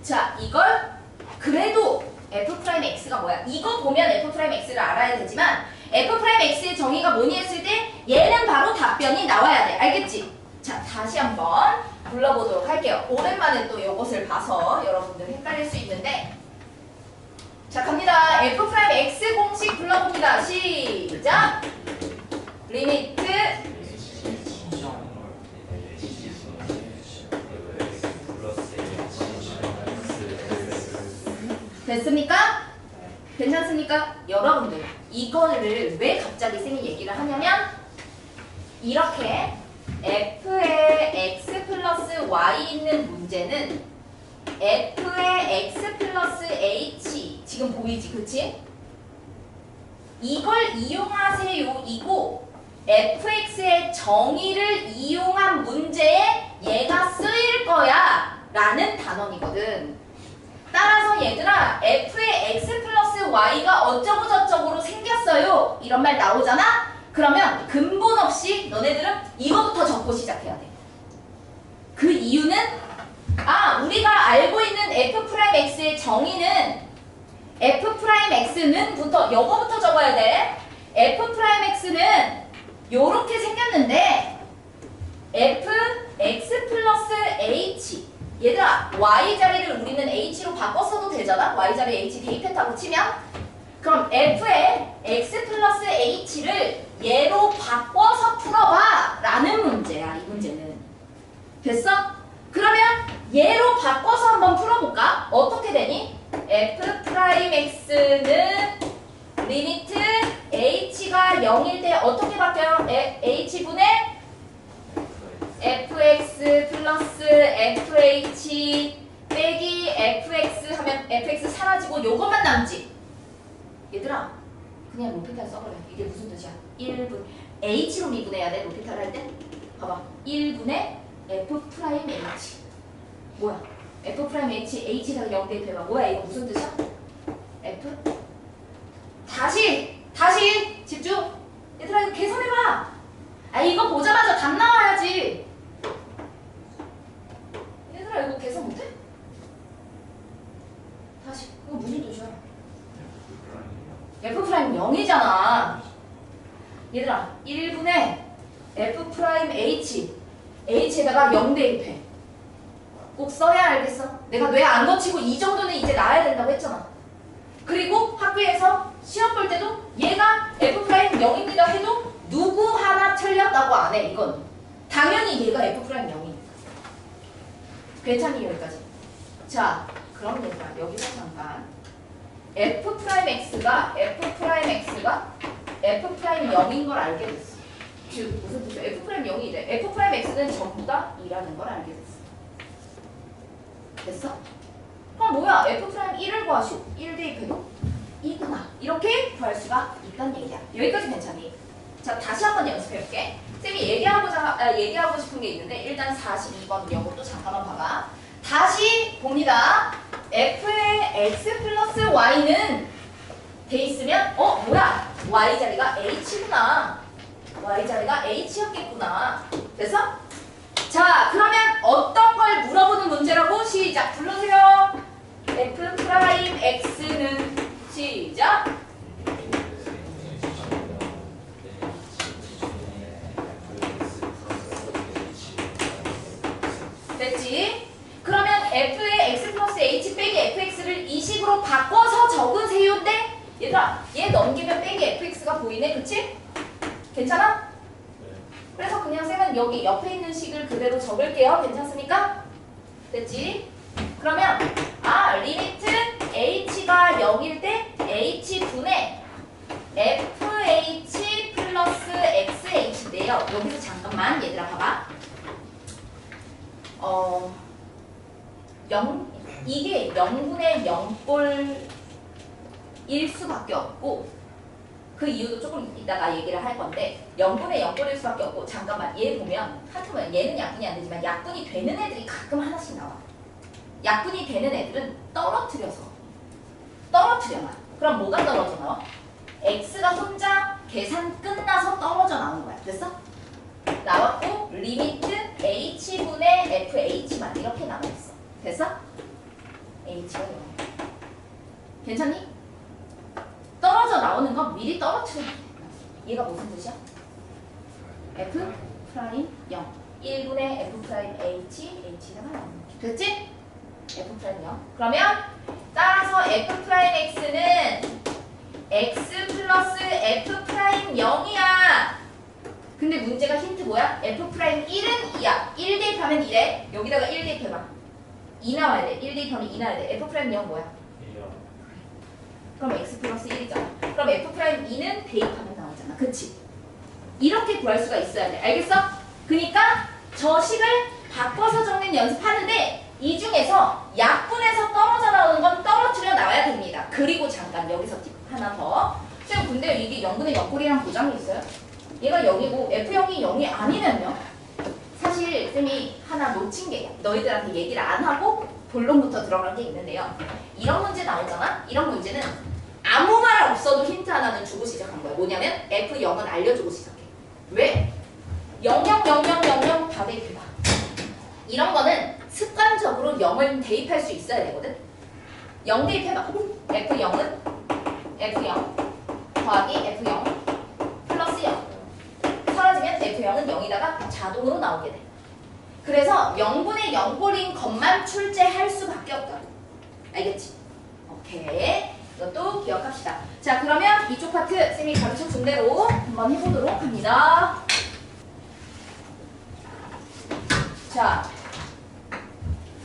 자, 이걸 그래도 F'X가 뭐야? 이거 보면 F'X를 알아야 되지만 F'X의 정의가 뭐니 했을 때 얘는 바로 답변이 나와야 돼. 알겠지? 자, 다시 한번 불러보도록 할게요. 오랜만에 또 이것을 봐서 여러분들 헷갈릴 수 있는데 자, 갑니다. F'X 공식 불러봅니다. 시작! 리미트 됐습니까? 괜찮습니까? 여러분들 이거를 왜 갑자기 쌤이 얘기를 하냐면 이렇게 f의 x 플러스 y 있는 문제는 f의 x 플러스 h 지금 보이지? 그치? 이걸 이용하세요 이고 fx의 정의를 이용한 문제에 얘가 쓰일 거야 라는 단원이거든. 따라서 얘들아 f의 x 플러스 y가 어쩌고 저쩌고로 생겼어요 이런 말 나오잖아? 그러면 근본 없이 너네들은 이거부터 적고 시작해야 돼. 그 이유는 우리가 알고 있는 f'x의 정의는 f'x는 부터 요거부터 적어야 돼. f'x는 요렇게 생겼는데 fx 플러스 h 얘들아 y 자리를 우리는 h로 바꿨어도 되잖아. y 자리 h 대입했다고 치면 그럼 f의 x 플러스 h를 얘로 바꿔서 풀어봐 라는 문제야. 이 문제는. 됐어? 그러면 얘로 바꿔서 한번 풀어볼까? 어떻게 되니? f 프라임 x는 리미트 h가 0일 때 어떻게 바뀌어요? h분의 fx 플러스 fh 빼기 fx 하면 fx 사라지고 요것만 남지. 얘들아 그냥 로피탈 써버려. 이게 무슨 뜻이야? 1분 h로 미분해야 돼. 로피탈 할 때 봐봐 1분의 f 프라임 h 뭐야? f 프라임 h에다가 0 대입해봐. 뭐야 이거 무슨 뜻이야? f 다시 집중. 얘들아 이거 계산해봐. 아 이거 보자마자 답 나와야지. 얘들아 이거 계산 못해? 다시 이거 무슨 뜻이야? f 프라임 0이잖아. 얘들아 1분의 f 프라임 h에다가 0 대입해. 꼭 써야 알겠어. 내가 뇌 안 거치고 이 정도는 이제 나와야 된다고 했잖아. 그리고 학교에서 시험 볼 때도 얘가 f 프라임 0입니다 해도 누구 하나 틀렸다고 안 해. 이건 당연히 얘가 f 프라임 0이니까. 괜찮니 여기까지? 자 그럼 얘들아 여기서 잠깐 f 프라임 x가 f 프라임 0인 걸 알게 됐어. 즉 무슨 뜻이야? f 프라임 0이 래 f 프라임 x는 전부 다 2라는 걸 알게 됐어. 됐어? 그럼 뭐야? f 프라임 1을 구하시오. 1 대입해도 2구나. 이렇게 구할 수가 있다는 얘기야. 여기까지 괜찮니? 자 다시 한번 연습해볼게. 쌤이 얘기하고 싶은 게 있는데 일단 42번 이것도 잠깐만 봐봐. 다시 봅니다. f의 x 플러스 y는 돼 있으면 뭐야? y 자리가 h구나. y 자리가 h였겠구나. 됐어? 자 그러면 어떤 걸 물어보는 문제라고? 시작 불러주세요. f 프라임 x는 시작 됐지? 그러면 f의 x 플러스 h 빼기 fx를 이 식으로 바꿔서 적으세요인데 얘들아 얘 넘기면 빼기 fx가 보이네. 그치? 괜찮아? 그래서 그냥 쌤은 여기 옆에 있는 식을 그대로 적을게요. 괜찮습니까? 됐지? 그러면 리미트 h가 0일 때 h분의 fh 플러스 xh인데요. 여기서 잠깐만 얘들아 봐봐. 이게 0분의 0꼴일 수밖에 없고 그 이유도 조금 이따가 얘기를 할 건데 0분의 0꼴일 수밖에 없고 잠깐만 얘 보면 하트면 얘는 약분이 안 되지만 약분이 되는 애들이 가끔 하나씩 나와. 약분이 되는 애들은 떨어뜨려놔. 그럼 뭐가 떨어져 나와? x가 혼자 계산 끝나서 떨어져 나오는 거야. 됐어? 나왔고 리미트 h분의 fh만 이렇게 남아있어. 됐어? h가 0. 괜찮니? 떨어져 나오는 건 미리 떨어뜨려. 얘가 무슨 뜻이야? f 프라임 0 1분의 f 프라임 h다가 0. 됐지? f 프라임 0. 그러면 따라서 f 프라임 x는 x 플러스 f 프라임 0이야. 근데 문제가 힌트 뭐야? f 프라임 1은 2야. 1 대입하면 2래. 여기다가 1 대입해봐. 2 나와야 돼. 1 대입하면 2 나와야 돼. f 프라임 0 뭐야? 2요. 그럼 x 플러스 1이잖아. 그럼 f 프라임 2는 대입하면 나오잖아. 그치? 이렇게 구할 수가 있어야 돼. 알겠어? 그니까 저 식을 바꿔서 적는 연습하는데 이 중에서 약분에서 떨어져 나오는 건 떨어뜨려 나와야 됩니다. 그리고 잠깐 여기서 팁 하나 더. 쌤 근데 이게 0분의 0꼴이랑 보장이 있어요? 얘가 0이고 f0이 0이 아니면요? 사실 쌤이 하나 놓친 게 너희들한테 얘기를 안 하고 본론부터 들어간 게 있는데요. 이런 문제 나오잖아? 이런 문제는 아무 말 없어도 힌트 하나는 주고 시작한 거야. 뭐냐면 f0은 알려주고 시작해. 왜? 000000 다 대입해봐. 이런 거는 습관적으로 0을 대입할 수 있어야 되거든. 0 대입해봐. f0은 f0 더하기 f0 플러스 0 사라지면 f0은 0이다가 자동으로 나오게 돼. 그래서 0분의 0꼴인 것만 출제할 수밖에 없다. 알겠지? 오케이. 이것도 기억합시다. 자, 쌤이 가르쳐준 대로 한번 해보도록 합니다. 자,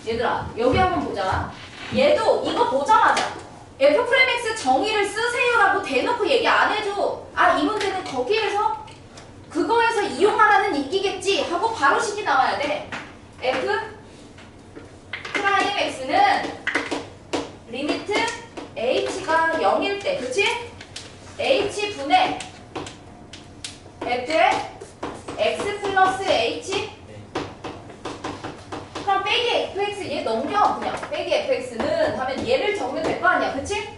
얘들아 여기 한번 보자. 얘도 이거 보자마자 F'X 정의를 쓰세요라고 대놓고 얘기 안 해줘. 아, 이 문제는 거기에서 그거에서 이용하라는 얘기겠지 하고 바로 식이 나와야 돼. F'X는 리미트 h가 0일 때, 그치? h분의 f의 x 플러스 h. 그럼 빼기 fx 얘 넘겨. 그냥 빼기 fx는 하면 얘를 적으면 될 거 아니야, 그치?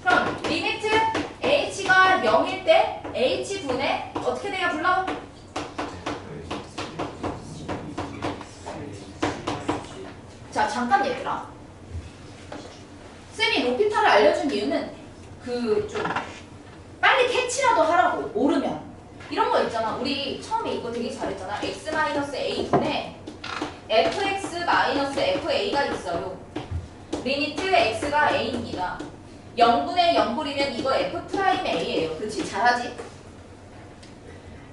그럼 리미트 h가 0일 때 h분의 어떻게 돼야 불러? 자, 잠깐 얘들아. 쌤이 로피타를 알려준 이유는 그 좀 빨리 캐치라도 하라고. 모르면 이런 거 있잖아. 우리 처음에 이거 되게 잘했잖아. x-a분의 fx-fa가 있어요. 리미트 x가 a입니다. 0분의 0꼴이면 이거 f'a예요. 그치? 잘하지?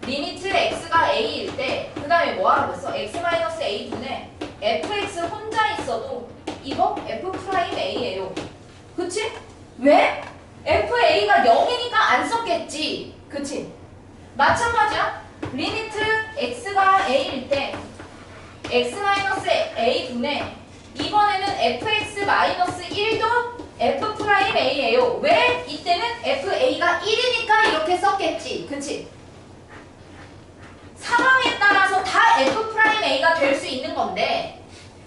리미트 x가 a일 때 그 다음에 뭐 하라고 했어? x-a분의 fx 혼자 있어도 이거 f'a예요. 그치? 왜? FA가 0이니까 안 썼겠지. 그치? 마찬가지야. 리미트 x가 a일 때 x-a분의 이번에는 fx-1도 f'a예요. 왜? 이때는 fa가 1이니까 이렇게 썼겠지. 그치? 상황에 따라서 다 f'a가 될 수 있는 건데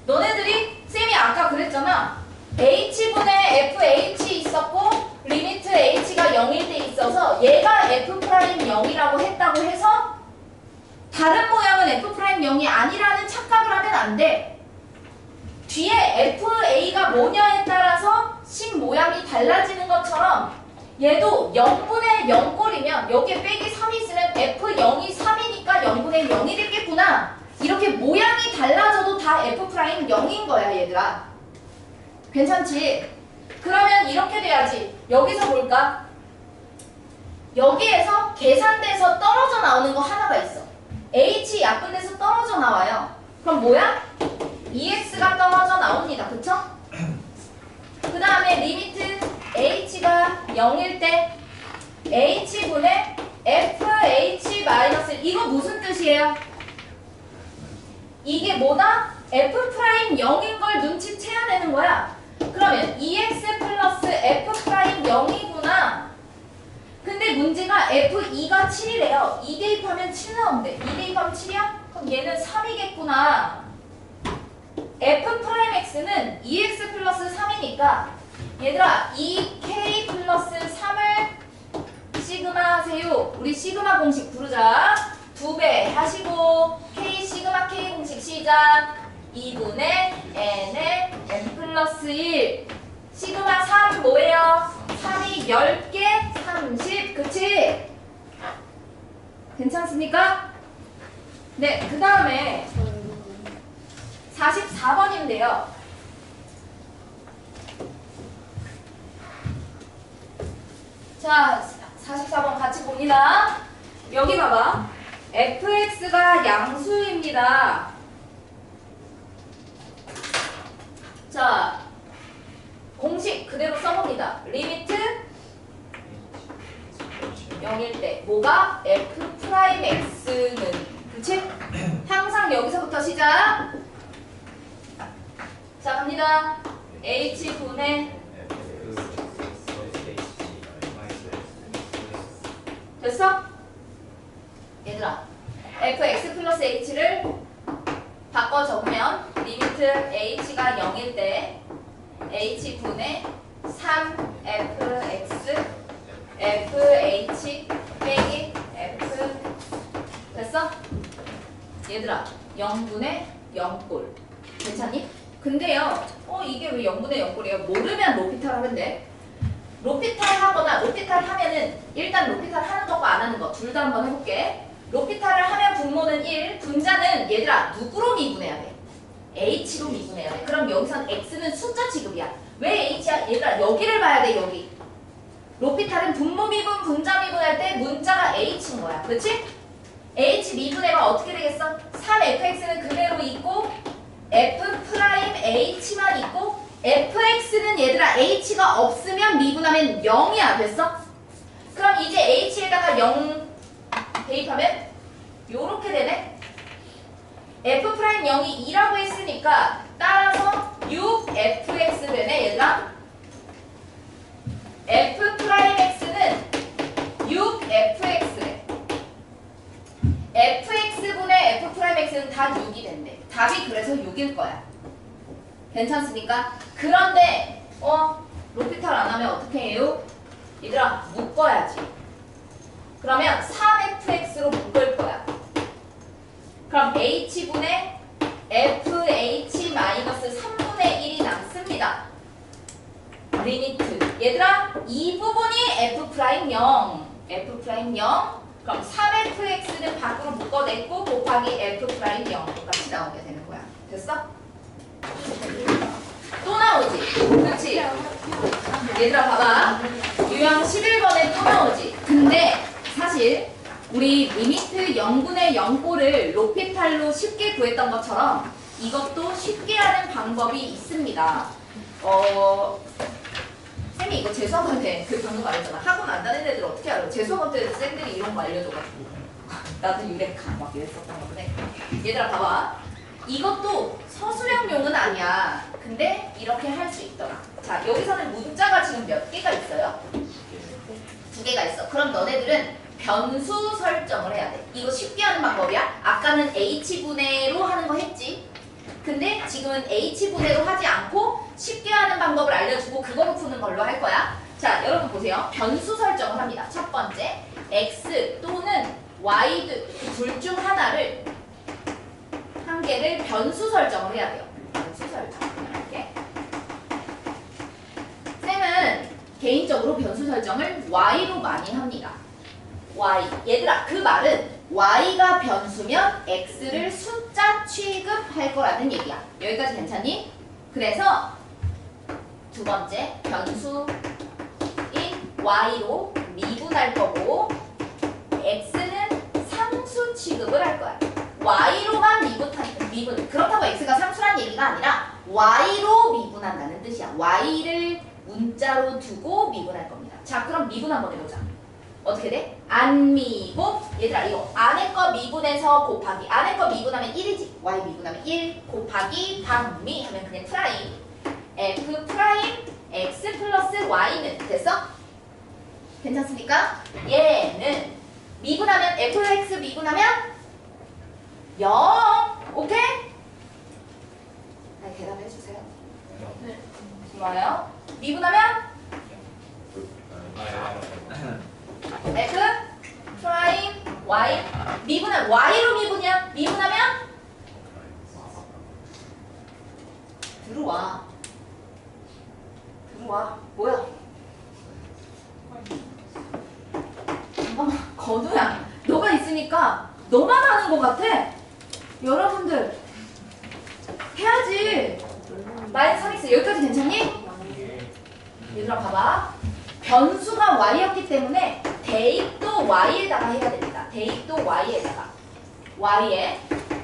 너네들이 쌤이 아까 그랬잖아. h분의 fh 있었고 리미트 h가 0일 때 있어서 얘가 f'0이라고 했다고 해서 다른 모양은 f'0이 아니라는 착각을 하면 안 돼. 뒤에 fa가 뭐냐에 따라서 식 모양이 달라지는 것처럼 얘도 0분의 0꼴이면 여기에 빼기 3이 있으면 f0이 3이니까 0분의 0이 됐겠구나. 이렇게 모양이 달라져도 다 f'0인 거야, 얘들아. 괜찮지? 그러면 이렇게 돼야지. 여기서 볼까? 여기에서 계산돼서 떨어져 나오는 거 하나가 있어. h 약분돼서 떨어져 나와요. 그럼 뭐야? 2x가 떨어져 나옵니다. 그쵸? 그 다음에 리미트 h가 0일 때 h분의 fh-1 이거 무슨 뜻이에요? 이게 뭐다? f'0인 걸 눈치채야 되는 거야. 그러면 2x 플러스 f'0이구나. 근데 문제가 f2가 7이래요. 2 대입하면 7 나온대. 2 대입하면 7이야? 그럼 얘는 3이겠구나. f'x는 2x 플러스 3이니까 얘들아 2k 플러스 3을 시그마 하세요. 우리 시그마 공식 부르자. 2배 하시고 k 시그마 k 공식 시작. 2분의 n의 n 플러스 1 시그마 3 뭐예요? 3이 10개 30 그치? 괜찮습니까? 네, 그 다음에 44번인데요. 자, 44번 같이 봅니다. 여기 봐봐. fx가 양수입니다. 자, 공식 그대로 써봅니다. 리미트 0일 때 뭐가? f'x는 그치? 항상 여기서부터 시작. 자, 갑니다. h분의 됐어? 얘들아 fx 플러스 h를 바꿔 적으면 리미트 h가 0일 때 h분의 3fx fh 빼기 f 됐어? 얘들아 0분의 0꼴 괜찮니? 근데요 이게 왜 0분의 0꼴이에요? 모르면 로피탈 하면 돼. 로피탈 하거나 로피탈 하면은 일단 로피탈 하는 것과 안 하는 거 둘 다 한번 해볼게. 로피탈을 하면 분모는 1, 분자는 얘들아 누구로 미분해야 돼? h로 미분해야 돼. 그럼 여기선 x는 숫자 취급이야. 왜 h야? 얘들아 여기를 봐야 돼. 여기 로피탈은 분모 미분, 분자 미분할 때 문자가 h인 거야. 그렇지? h 미분해가 어떻게 되겠어? 3fx는 그대로 있고 f 프라임 h만 있고 fx는 얘들아 h가 없으면 미분하면 0이야. 됐어? 그럼 이제 h에다가 0 대입하면 요렇게 되네. f 프라임 0이 2라고 했으니까 따라서 6fx 되네 얘들아. f 프라임 x는 6fx래. fx분의 f 프라임 x는 다 6이 된대. 답이 그래서 6일 거야. 괜찮습니까? 그런데 로피탈 안 하면 어떻게 해요? 얘들아 묶어야지. 그러면 3fx로 묶을 거야. 그럼 h분의 fh-3분의 1이 남습니다. 리미트. 얘들아 이 부분이 f 프라임 0. f 프라임 0. 그럼 3fx는 밖으로 묶어냈고 곱하기 f 프라임 0 똑같이 나오게 되는 거야. 됐어? 또 나오지? 그렇지? 얘들아 봐봐. 유형 11번에 또 나오지? 근데 사실 우리 리미트 0분의 0꼴을 로피탈로 쉽게 구했던 것처럼 이것도 쉽게 하는 방법이 있습니다. 쌤이 이거 재수학원때 그 방금 말했잖아. 학원 안 다니는 애들 어떻게 알아? 재수학원 때 쌤들이 이런 거 알려줘가지고 나도 유레카 막 이랬었던 건데 얘들아 봐봐. 이것도 서술형용은 아니야. 근데 이렇게 할 수 있더라. 자 여기서는 문자가 지금 몇 개가 있어요? 2개가 있어. 그럼 너네들은 변수 설정을 해야 돼. 이거 쉽게 하는 방법이야. 아까는 h분해로 하는 거 했지. 근데 지금은 h분해로 하지 않고 쉽게 하는 방법을 알려주고 그거로 푸는 걸로 할 거야. 자 여러분 보세요. 변수 설정을 합니다. 첫 번째 x 또는 y 둘 중 하나를 한 개를 변수 설정을 해야 돼요. 변수 설정 이렇게. 쌤은 개인적으로 변수 설정을 y로 많이 합니다. y. 얘들아 그 말은 y가 변수면 x를 숫자 취급할 거라는 얘기야. 여기까지 괜찮니? 그래서 두 번째 변수인 y로 미분할 거고 x는 상수 취급을 할 거야. y로만 미분. 그렇다고 x가 상수란 얘기가 아니라 y로 미분한다는 뜻이야. y를 문자로 두고 미분할 겁니다. 자 그럼 미분 한번 해보자. 어떻게 돼? 안미분. 얘들아 이거 안에 거 미분해서 곱하기. 안에 거 미분하면 1이지. y 미분하면 1 곱하기 방미 하면 그냥 프라임. f 프라임 x 플러스 y는 됐어? 괜찮습니까? 얘는 미분하면 fx 미분하면 0. 오케이? 네, 대답해 주세요. 네. 좋아요. 미분하면 f 프라임 y. 미분하면 y로 미분이야. 미분하면 들어와. 뭐야? 잠깐만. 건우야. 너가 있으니까 너만 하는 것 같아. 여러분들 해야지. 마이너스 3x 여기까지 괜찮니? 얘들아 봐봐. 변수가 y였기 때문에 대입도 y에다가 해야 됩니다. 대입도 y에다가 y에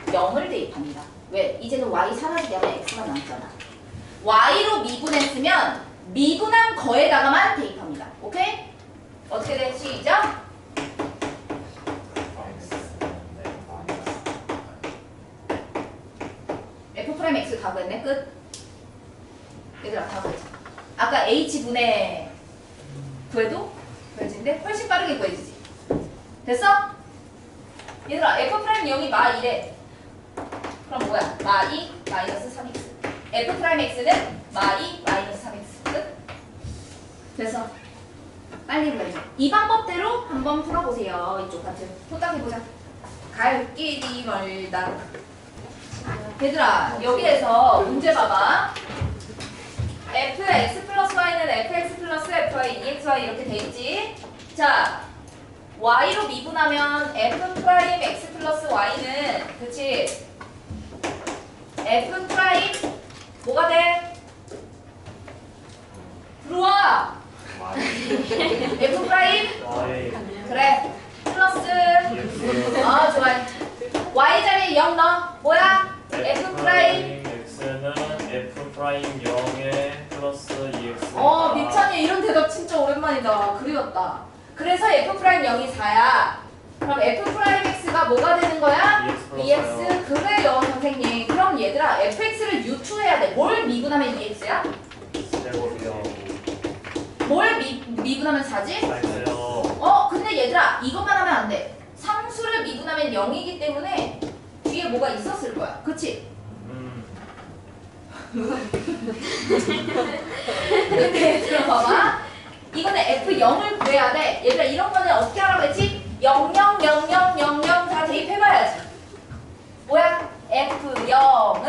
0을 대입합니다. 왜? 이제는 y 사라지게 하면 x가 남잖아. y로 미분했으면 미분한 거에다가만 대입합니다. 오케이? 어떻게 돼? 시작! x 다 구했네. 끝. 얘들아 다 구했지. 아까 h분의 구해도 구해지는데 훨씬 빠르게 구해지지. 됐어? 얘들아 f 프라임 0이 마 2래. 그럼 뭐야? 마 2 마이너스 3x. f 프라임 x는 마 2 마이너스 3x. 끝. 됐어. 빨리 불러줘. 이 방법대로 한번 풀어보세요. 이쪽 파트. 후딱 해보자. 갈 길이 멀다. 얘들아 여기에서 문제 봐봐. fx 플러스 y는 fx 플러스 fy, exy 이렇게 돼 있지. 자, y로 미분하면 f 프라임 x 플러스 y는 그치? f 프라임 뭐가 돼? 들어와. F 프라임 Y 그래 플러스 EX 좋아요. Y 자리에 0 넣어. 뭐야? F 프라임 X는 F 프라임 0에 플러스 EX 민찬이 이런 대답 진짜 오랜만이다. 그리웠다. 그래서 F 프라임 0이 4야. 그럼 F 프라임 X가 뭐가 되는 거야? EX 플러스 EX 그래요 선생님. 그럼 얘들아 FX를 유추해야 돼. 뭘 미분하면 EX야? 제곱이요 뭘 미분하면 4지? X요 근데 얘들아 이것만 하면 안 돼. 상수를 미분하면 0이기 때문에 뒤에 뭐가 있었을 거야. 그치? 근데 얘들아 봐봐. 이거는 F0을 구해야 돼. 얘들아 이런 거는 어떻게 하라고 했지? 0, 0, 0, 0, 0, 0 다 대입해봐야지. 뭐야? F0은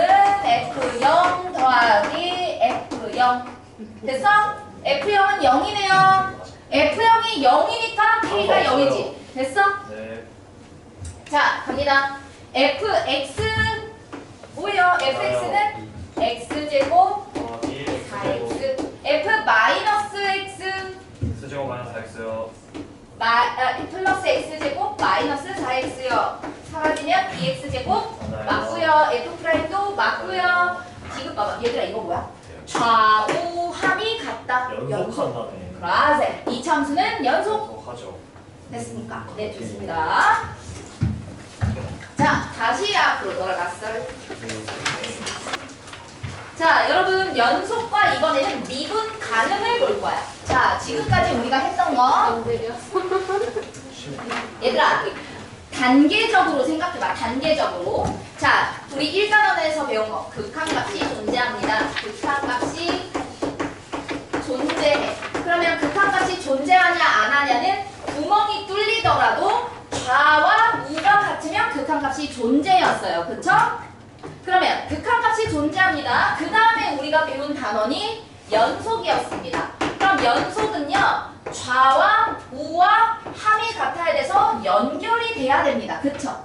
F0 더하기 F0 됐어? F0은 0이네요. F0이 0이니까 K가 0이지. 됐어? 네 자, 갑니다. Fx 뭐예요? Fx는 x제곱 더하기 4x F 마이너스 x X제곱 마이너스 X요 플러스 x제곱 마이너스 4x요. 사라지면 2x제곱 맞아요. 맞고요. F 프라임도 맞고요. 지금 봐봐. 얘들아 이거 뭐야? 좌우함이 같다. 연속한다네 그라세. 이 참수는 연속 하죠 됐습니까? 네, 좋습니다. 자, 다시 앞으로 돌아갔어요. 자, 여러분 연속과 이번에는 미분 가능을 볼 거야. 자, 지금까지 우리가 했던 거 얘들아 단계적으로 생각해봐. 단계적으로. 자, 우리 1단원에서 배운 거 극한값이 존재합니다. 극한값이 존재해. 그러면 극한값이 존재하냐 안 하냐는 구멍이 뚫리더라도 좌와 우가 같으면 극한값이 존재였어요. 그쵸? 그러면 극한값이 존재합니다. 그 다음에 우리가 배운 단원이 연속이었습니다. 그럼 연속은요 좌와 우와 함이 같아야 돼서 연결이 돼야 됩니다. 그쵸?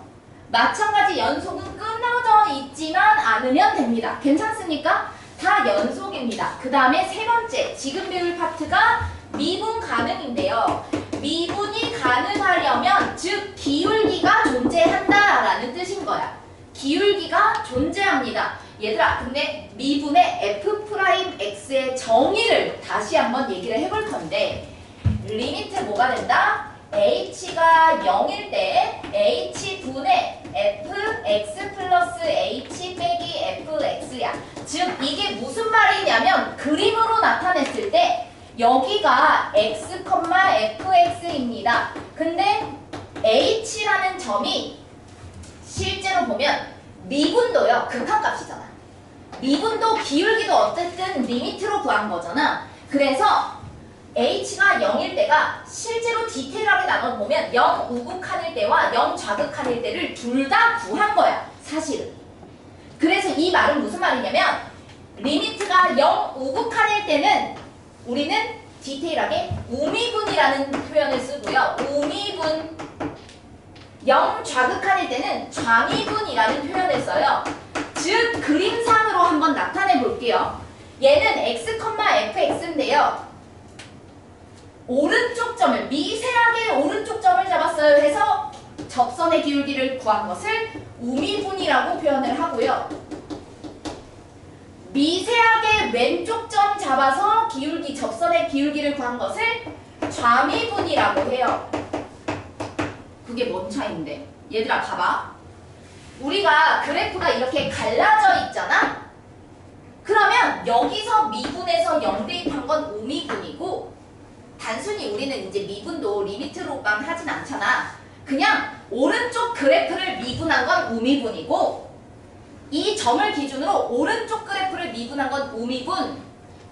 마찬가지 연속은 끊어져 있지만 않으면 됩니다. 괜찮습니까? 다 연속입니다. 그 다음에 세 번째 지금 배울 파트가 미분 가능인데요. 미분이 가능하려면 즉 기울기가 존재한다라는 뜻인 거야. 기울기가 존재합니다. 얘들아 근데 미분의 F'X의 정의를 다시 한번 얘기를 해볼 건데 리미트 뭐가 된다? H가 0일 때 H분의 Fx 플러스 H 빼기 Fx야. 즉 이게 무슨 말이냐면 그림으로 나타냈을 때 여기가 x, fx입니다. 근데 h라는 점이 실제로 보면 미분도요. 극한값이잖아. 미분도 기울기도 어쨌든 리미트로 구한 거잖아. 그래서 h가 0일 때가 실제로 디테일하게 나눠보면 0 우극한일 때와 0 좌극한일 때를 둘 다 구한 거야. 사실은. 그래서 이 말은 무슨 말이냐면 리미트가 0 우극한일 때는 우리는 디테일하게 우미분이라는 표현을 쓰고요. 우미분 0 좌극한일 때는 좌미분이라는 표현을 써요. 즉 그림상으로 한번 나타내 볼게요. 얘는 x, fx인데요. 오른쪽 점을 미세하게 오른쪽 점을 잡았어요. 해서 접선의 기울기를 구한 것을 우미분이라고 표현을 하고요. 미세하게 왼쪽 점 잡아서 기울기 접선의 기울기를 구한 것을 좌미분이라고 해요. 그게 뭔 차이인데? 얘들아 봐봐. 우리가 그래프가 이렇게 갈라져 있잖아? 그러면 여기서 미분에서 0 대입한 건 우미분이고 단순히 우리는 이제 미분도 리미트로만 하진 않잖아. 그냥 오른쪽 그래프를 미분한 건 우미분이고 이 점을 기준으로 오른쪽 그래프를 미분한 건 우미분,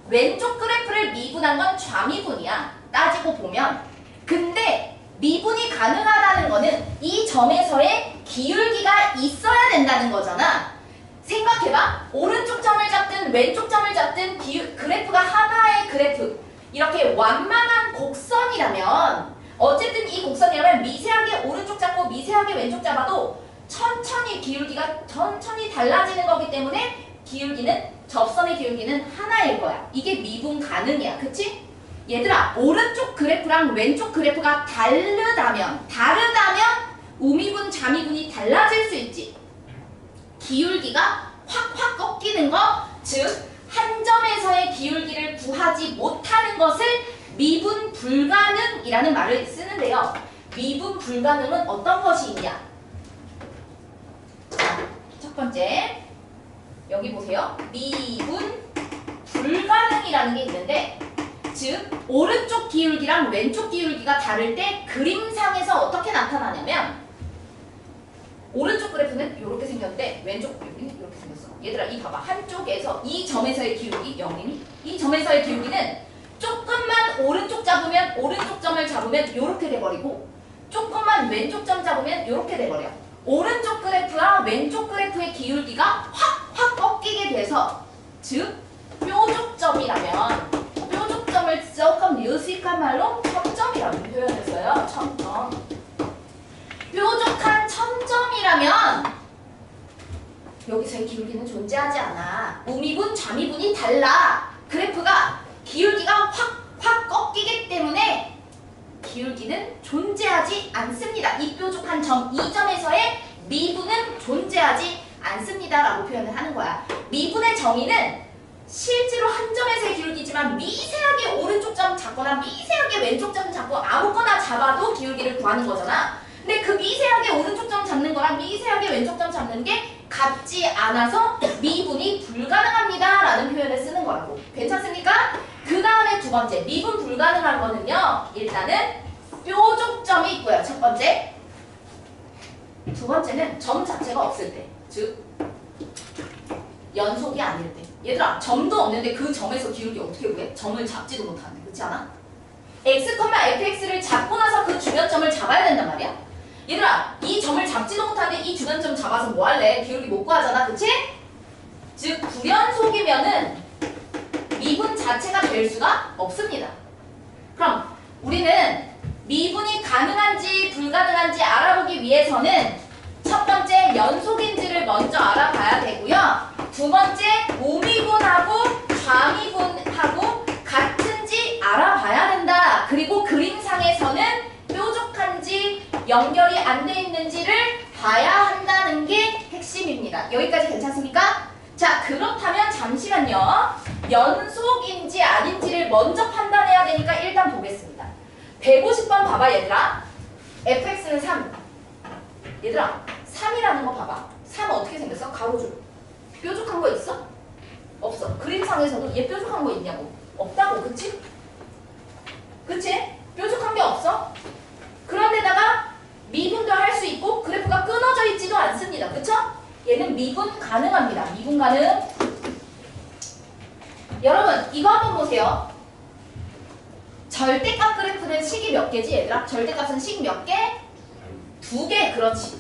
왼쪽 그래프를 미분한 건 좌미분이야. 따지고 보면. 근데 미분이 가능하다는 거는 이 점에서의 기울기가 있어야 된다는 거잖아. 생각해봐. 오른쪽 점을 잡든 왼쪽 점을 잡든 그래프가 하나의 그래프 이렇게 완만한 곡선이라면 어쨌든 이 곡선이라면 미세하게 오른쪽 잡고 미세하게 왼쪽 잡아도 천천히 기울기가 천천히 달라지는 거기 때문에 기울기는 접선의 기울기는 하나일 거야. 이게 미분 가능이야. 그치? 얘들아, 오른쪽 그래프랑 왼쪽 그래프가 다르다면 우미분, 잠미분이 달라질 수 있지. 기울기가 확 꺾이는 거, 즉 한 점에서의 기울기를 구하지 못하는 것을 미분 불가능이라는 말을 쓰는데요. 미분 불가능은 어떤 것이 있냐? 첫 번째, 여기 보세요. 미분 불가능이라는 게 있는데, 즉 오른쪽 기울기랑 왼쪽 기울기가 다를 때 그림상에서 어떻게 나타나냐면, 오른쪽 그래프는 이렇게 생겼는데 왼쪽 그래프는 이렇게 생겼어. 얘들아, 이 봐봐. 한쪽에서 이 점에서의 기울기 0이니? 이 점에서의 기울기는 조금만 오른쪽 점을 잡으면 이렇게 돼버리고, 조금만 왼쪽 점 잡으면 이렇게 돼버려. 오른쪽 그래프와 왼쪽 그래프의 기울기가 확 꺾이게 돼서, 즉 뾰족점이라면, 뾰족점을 조금 유식한 말로 첨점이라고 표현했어요. 첨점. 뾰족한 첨점이라면 여기서의 기울기는 존재하지 않아. 우미분, 잠미분이 달라. 그래프가 기울기가 확 꺾이기 때문에 기울기는 존재하지 않습니다. 이 뾰족한 점, 이 점에서의 미분은 존재하지 않습니다 라고 표현을 하는 거야. 미분의 정의는 실제로 한 점에서의 기울기지만 미세하게 오른쪽 점 잡거나 미세하게 왼쪽 점 잡고 아무거나 잡아도 기울기를 구하는 거잖아. 근데 그 미세하게 오른쪽 점 잡는 거랑 미세하게 왼쪽 점 잡는 게 같지 않아서 미분이 불가능합니다 라는 표현을 쓰는 거라고. 괜찮습니까? 그 다음에 두 번째, 미분 불가능한 거는요, 일단은 뾰족점이 있고요. 첫 번째. 두 번째는 점 자체가 없을 때, 즉 연속이 아닐 때. 얘들아, 점도 없는데 그 점에서 기울기 어떻게 구해? 점을 잡지도 못하는데, 그렇지 않아? x, fx를 잡고 나서 그 주변점을 잡아야 된단 말이야. 얘들아, 이 점을 잡지도 못하는데 이 주변점 잡아서 뭐 할래? 기울기 못 구하잖아, 그치? 즉 불연속이면은 미분 자체가 될 수가 없습니다. 그럼 우리는 미분이 가능한지 불가능한지 알아보기 위해서는 첫 번째 연속인지를 먼저 알아봐야 되고요. 두 번째 우미분하고 좌미분하고 같은지 알아봐야 된다. 그리고 그림상에서는 뾰족한지 연결이 안 돼 있는지를 봐야 한다는 게 핵심입니다. 여기까지 괜찮습니까? 자, 그렇다면 잠시만요. 연속인지 아닌지를 먼저 판단해야 되니까 일단 보겠습니다. 150번 봐봐 얘들아. fx는 3. 얘들아, 3이라는 거 봐봐. 3 어떻게 생겼어? 가로줄. 뾰족한 거 있어? 없어. 그림상에서도 얘 뾰족한 거 있냐고. 없다고, 그치? 그치? 뾰족한 게 없어? 그런데다가 미분도 할 수 있고 그래프가 끊어져 있지도 않습니다. 그쵸? 얘는 미분 가능합니다. 미분 가능. 여러분, 이거 한번 보세요. 절대값 그래프는 식이 몇 개지 얘들아? 절대값은 식 몇 개? 2개. 그렇지.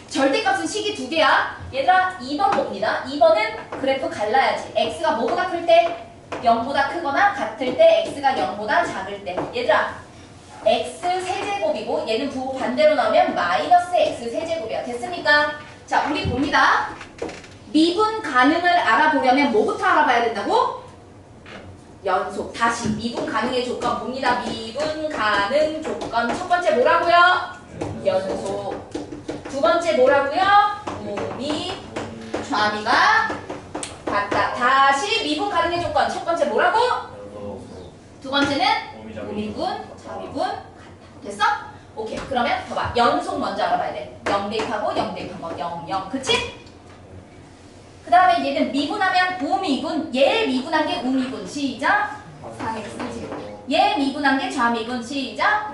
절대값은 식이 2개야. 얘들아, 2번 봅니다. 2번은 그래프 갈라야지. x가 뭐보다 클 때? 0보다 크거나 같을 때, x가 0보다 작을 때. 얘들아, x 세제곱이고 얘는 부호 반대로 나오면 마이너스 x 세제곱이야. 됐습니까? 자, 우리 봅니다. 미분 가능을 알아보려면 뭐부터 알아봐야 된다고? 연속. 다시 미분 가능의 조건 봅니다. 미분 가능 조건. 첫 번째 뭐라고요? 연속. 두 번째 뭐라고요? 우미, 좌미가 같다. 다시 미분 가능의 조건. 첫 번째 뭐라고? 두 번째는 우미분, 좌미분 같다. 됐어? 오케이. 그러면 봐봐. 연속 먼저 알아봐야 돼. 0 대입하고 0 대입한 거 0, 0. 그치? 그 다음에 얘는 미분하면 우미분. 얘 미분한 게 우미분. 시작. 4x제곱. 얘 미분한 게 좌미분. 시작.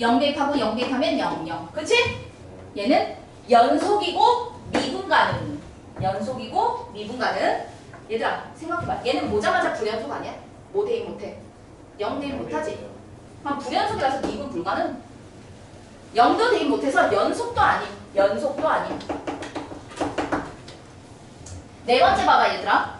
0 대입하고 0 대입하면 0, 0. 그치? 얘는 연속이고 미분 가능. 연속이고 미분 가능. 얘들아, 생각해봐. 얘는 보자마자 불연속 아니야? 뭐 대입 못해? 0 대입 못하지? 그럼 불연속이라서 미분 불가능? 0도 대입 못해서 연속도 아님. 연속도 아님. 네 번째 봐봐 얘들아.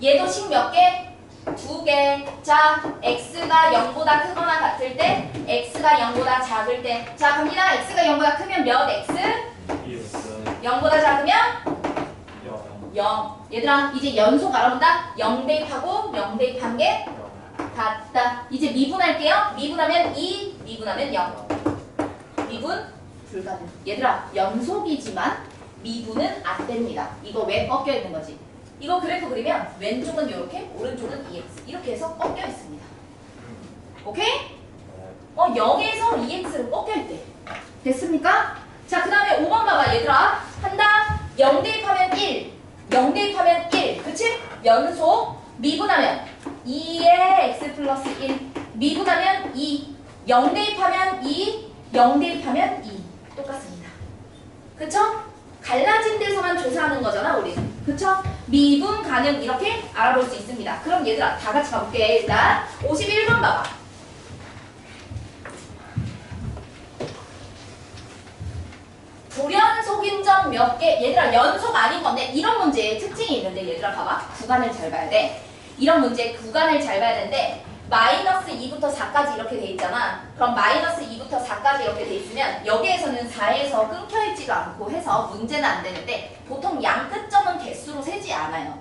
얘도 식 몇 개? 2개. 자, x가 0보다 크거나 같을 때, x가 0보다 작을 때. 자, 갑니다. x가 0보다 크면 몇 x? 0보다 작으면 0. 얘들아, 이제 연속 알아본다. 0 대입하고 0 대입한 게 같다. 이제 미분할게요. 미분하면 2, 미분하면 0. 미분 불가능. 얘들아, 연속이지만 미분은 안 됩니다. 이거 왜 꺾여 있는 거지? 이거 그래프 그리면 왼쪽은 이렇게, 오른쪽은 2x. 이렇게 해서 꺾여 있습니다. 오케이? 0에서 2x로 꺾여 있대. 됐습니까? 자, 그 다음에 5번 봐봐, 얘들아. 한다. 0 대입하면 1. 0 대입하면 1. 그치? 연속. 미분하면 2의 x 플러스 1. 미분하면 2. 0 대입하면 2. 0 대입하면 2. 똑같습니다. 그쵸? 갈라진 데서만 조사하는 거잖아, 우리. 그쵸? 미분, 가능 이렇게 알아볼 수 있습니다. 그럼 얘들아, 다 같이 가볼게. 일단 51번 봐봐. 불연속인 점 몇 개? 얘들아, 연속 아닌 건데 이런 문제에 특징이 있는데 얘들아 봐봐. 구간을 잘 봐야 돼. 이런 문제 구간을 잘 봐야 되는데 마이너스 2부터 4까지 이렇게 돼 있잖아. 그럼 마이너스 2부터 4까지 이렇게 돼 있으면 여기에서는 4에서 끊겨 있지도 않고 해서 문제는 안 되는데 보통 양 끝점은 개수로 세지 않아요.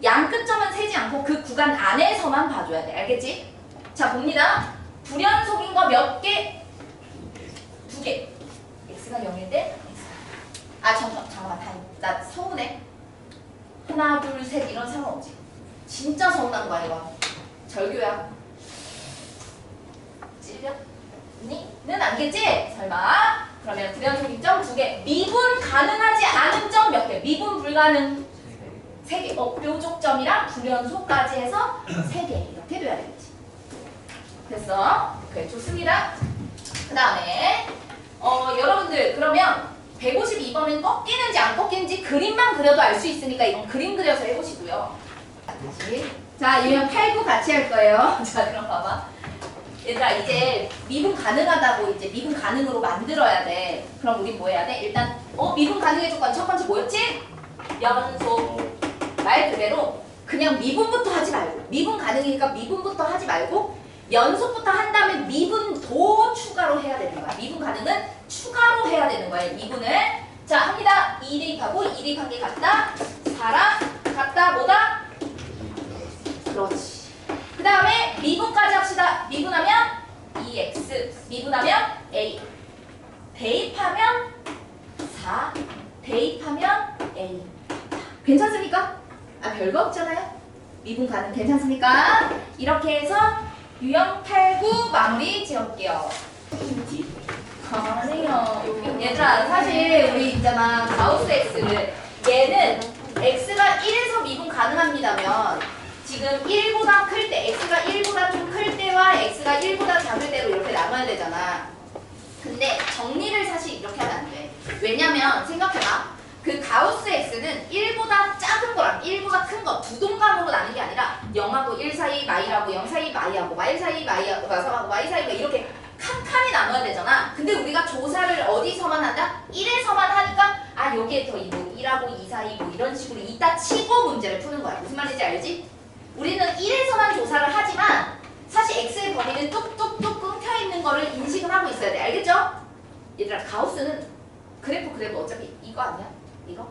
양 끝점은 세지 않고 그 구간 안에서만 봐줘야 돼. 알겠지? 자, 봅니다. 불연속인 거 몇 개? 2개. x가 0일 때 잠깐만 나 서운해. 하나 둘 셋 이런 상관없지. 진짜 서운한 거야 이거. 절교야. 찔렸니? 는 안겠지? 설마? 그러면 불연속인 점 2개. 미분 가능하지 않은 점 몇 개? 미분 불가능 3개. 뾰족점이랑 불연속까지 해서 3개. 이렇게 돼야 되겠지. 됐어? 그래, 좋습니다. 그 다음에 여러분들 그러면 152번은 꺾이는지 안 꺾이는지 그림만 그려도 알 수 있으니까 이건 그림 그려서 해보시고요. 다시. 자, 유형 8, 9 같이 할 거예요. 자, 그럼 봐봐. 얘들아, 이제 미분 가능하다고 이제 미분 가능으로 만들어야 돼. 그럼 우리 뭐 해야 돼? 일단 미분 가능의 조건 첫 번째 뭐였지? 연속. 말 그대로 그냥 미분부터 하지 말고, 미분 가능이니까 미분부터 하지 말고 연속부터 한 다음에 미분도 추가로 해야 되는 거야. 미분 가능은 추가로 해야 되는 거예요. 미분을. 자, 합니다. 2 대입하고 2 대입한 게 같다. 4랑 같다. 뭐다? 그렇지. 그 다음에 미분까지 합시다. 미분하면 2x. 미분하면 a. 대입하면 4. 대입하면 a. 괜찮습니까? 별거 없잖아요. 미분 가능 괜찮습니까? 이렇게 해서 유형 8, 9 마무리 지을게요. 아니요. 얘들아, 사실 우리 있잖아. 가우스 x를 얘는 x가 1에서 미분 가능합니다면 지금 1보다 클 때, x가 1보다 좀 클 때와 x가 1보다 작을 때로 이렇게 나눠야 되잖아. 근데 정리를 사실 이렇게 하면 안 돼. 왜냐면 생각해봐. 그 가우스 x는 1보다 작은 거랑 1보다 큰 거 두 동간으로 나눈 게 아니라 0하고 1 사이 마이하고 0 사이 마이하고 y 사이 마이하고 3하고 y 사이가 이렇게 칸칸이 나눠야 되잖아. 근데 우리가 조사를 어디서만 한다? 1에서만 하니까 여기에 더 뭐 1하고 2 사이 뭐 이런 식으로 이따 치고 문제를 푸는 거야. 무슨 말인지 알지? 우리는 1에서만 조사를 하지만 사실 x의 범위는 뚝뚝뚝 끊겨 있는 거를 인식을 하고 있어야 돼. 알겠죠? 얘들아, 가우스는 그래프 어차피 이거 아니야? 이거?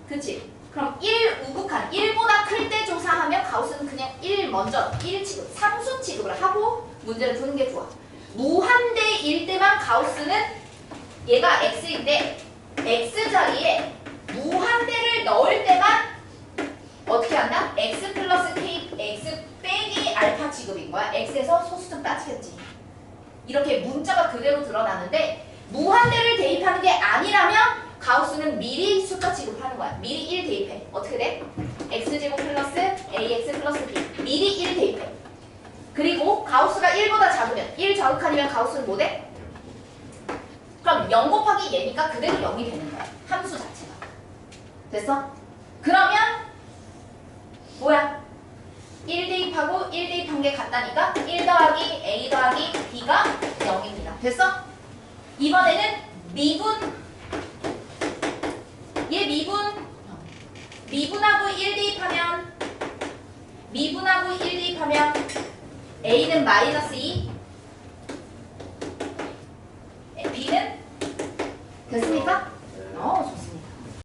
그치? 그럼 1 우극한 1보다 클 때 조사하면 가우스는 그냥 1 먼저 1 취급, 상수 취급을 하고 문제를 푸는 게 좋아. 무한대일 때만 가우스는 얘가 x인데 x 자리에 무한대를 넣을 때만 어떻게 한다? x 플러스 k, x 빼기 알파 취급인 거야. x에서 소수 좀 따지겠지. 이렇게 문자가 그대로 드러나는데 무한대를 대입하는 게 아니라면 가우스는 미리 숫자 취급하는 거야. 미리 1 대입해. 어떻게 돼? x제곱 플러스 ax 플러스 b. 미리 1 대입해. 그리고 가우스가 1보다 작으면 1 자극하면 가우스는 뭐 돼? 그럼 0 곱하기 얘니까 그대로 0이 되는 거야. 함수 자체가. 됐어? 그러면 뭐야? 1 대입하고 1 대입한 게 같다니까 1 더하기 a 더하기 b가 0입니다. 됐어? 이번에는 미분. 얘 미분하고 1 대입하면 a는 마이너스 2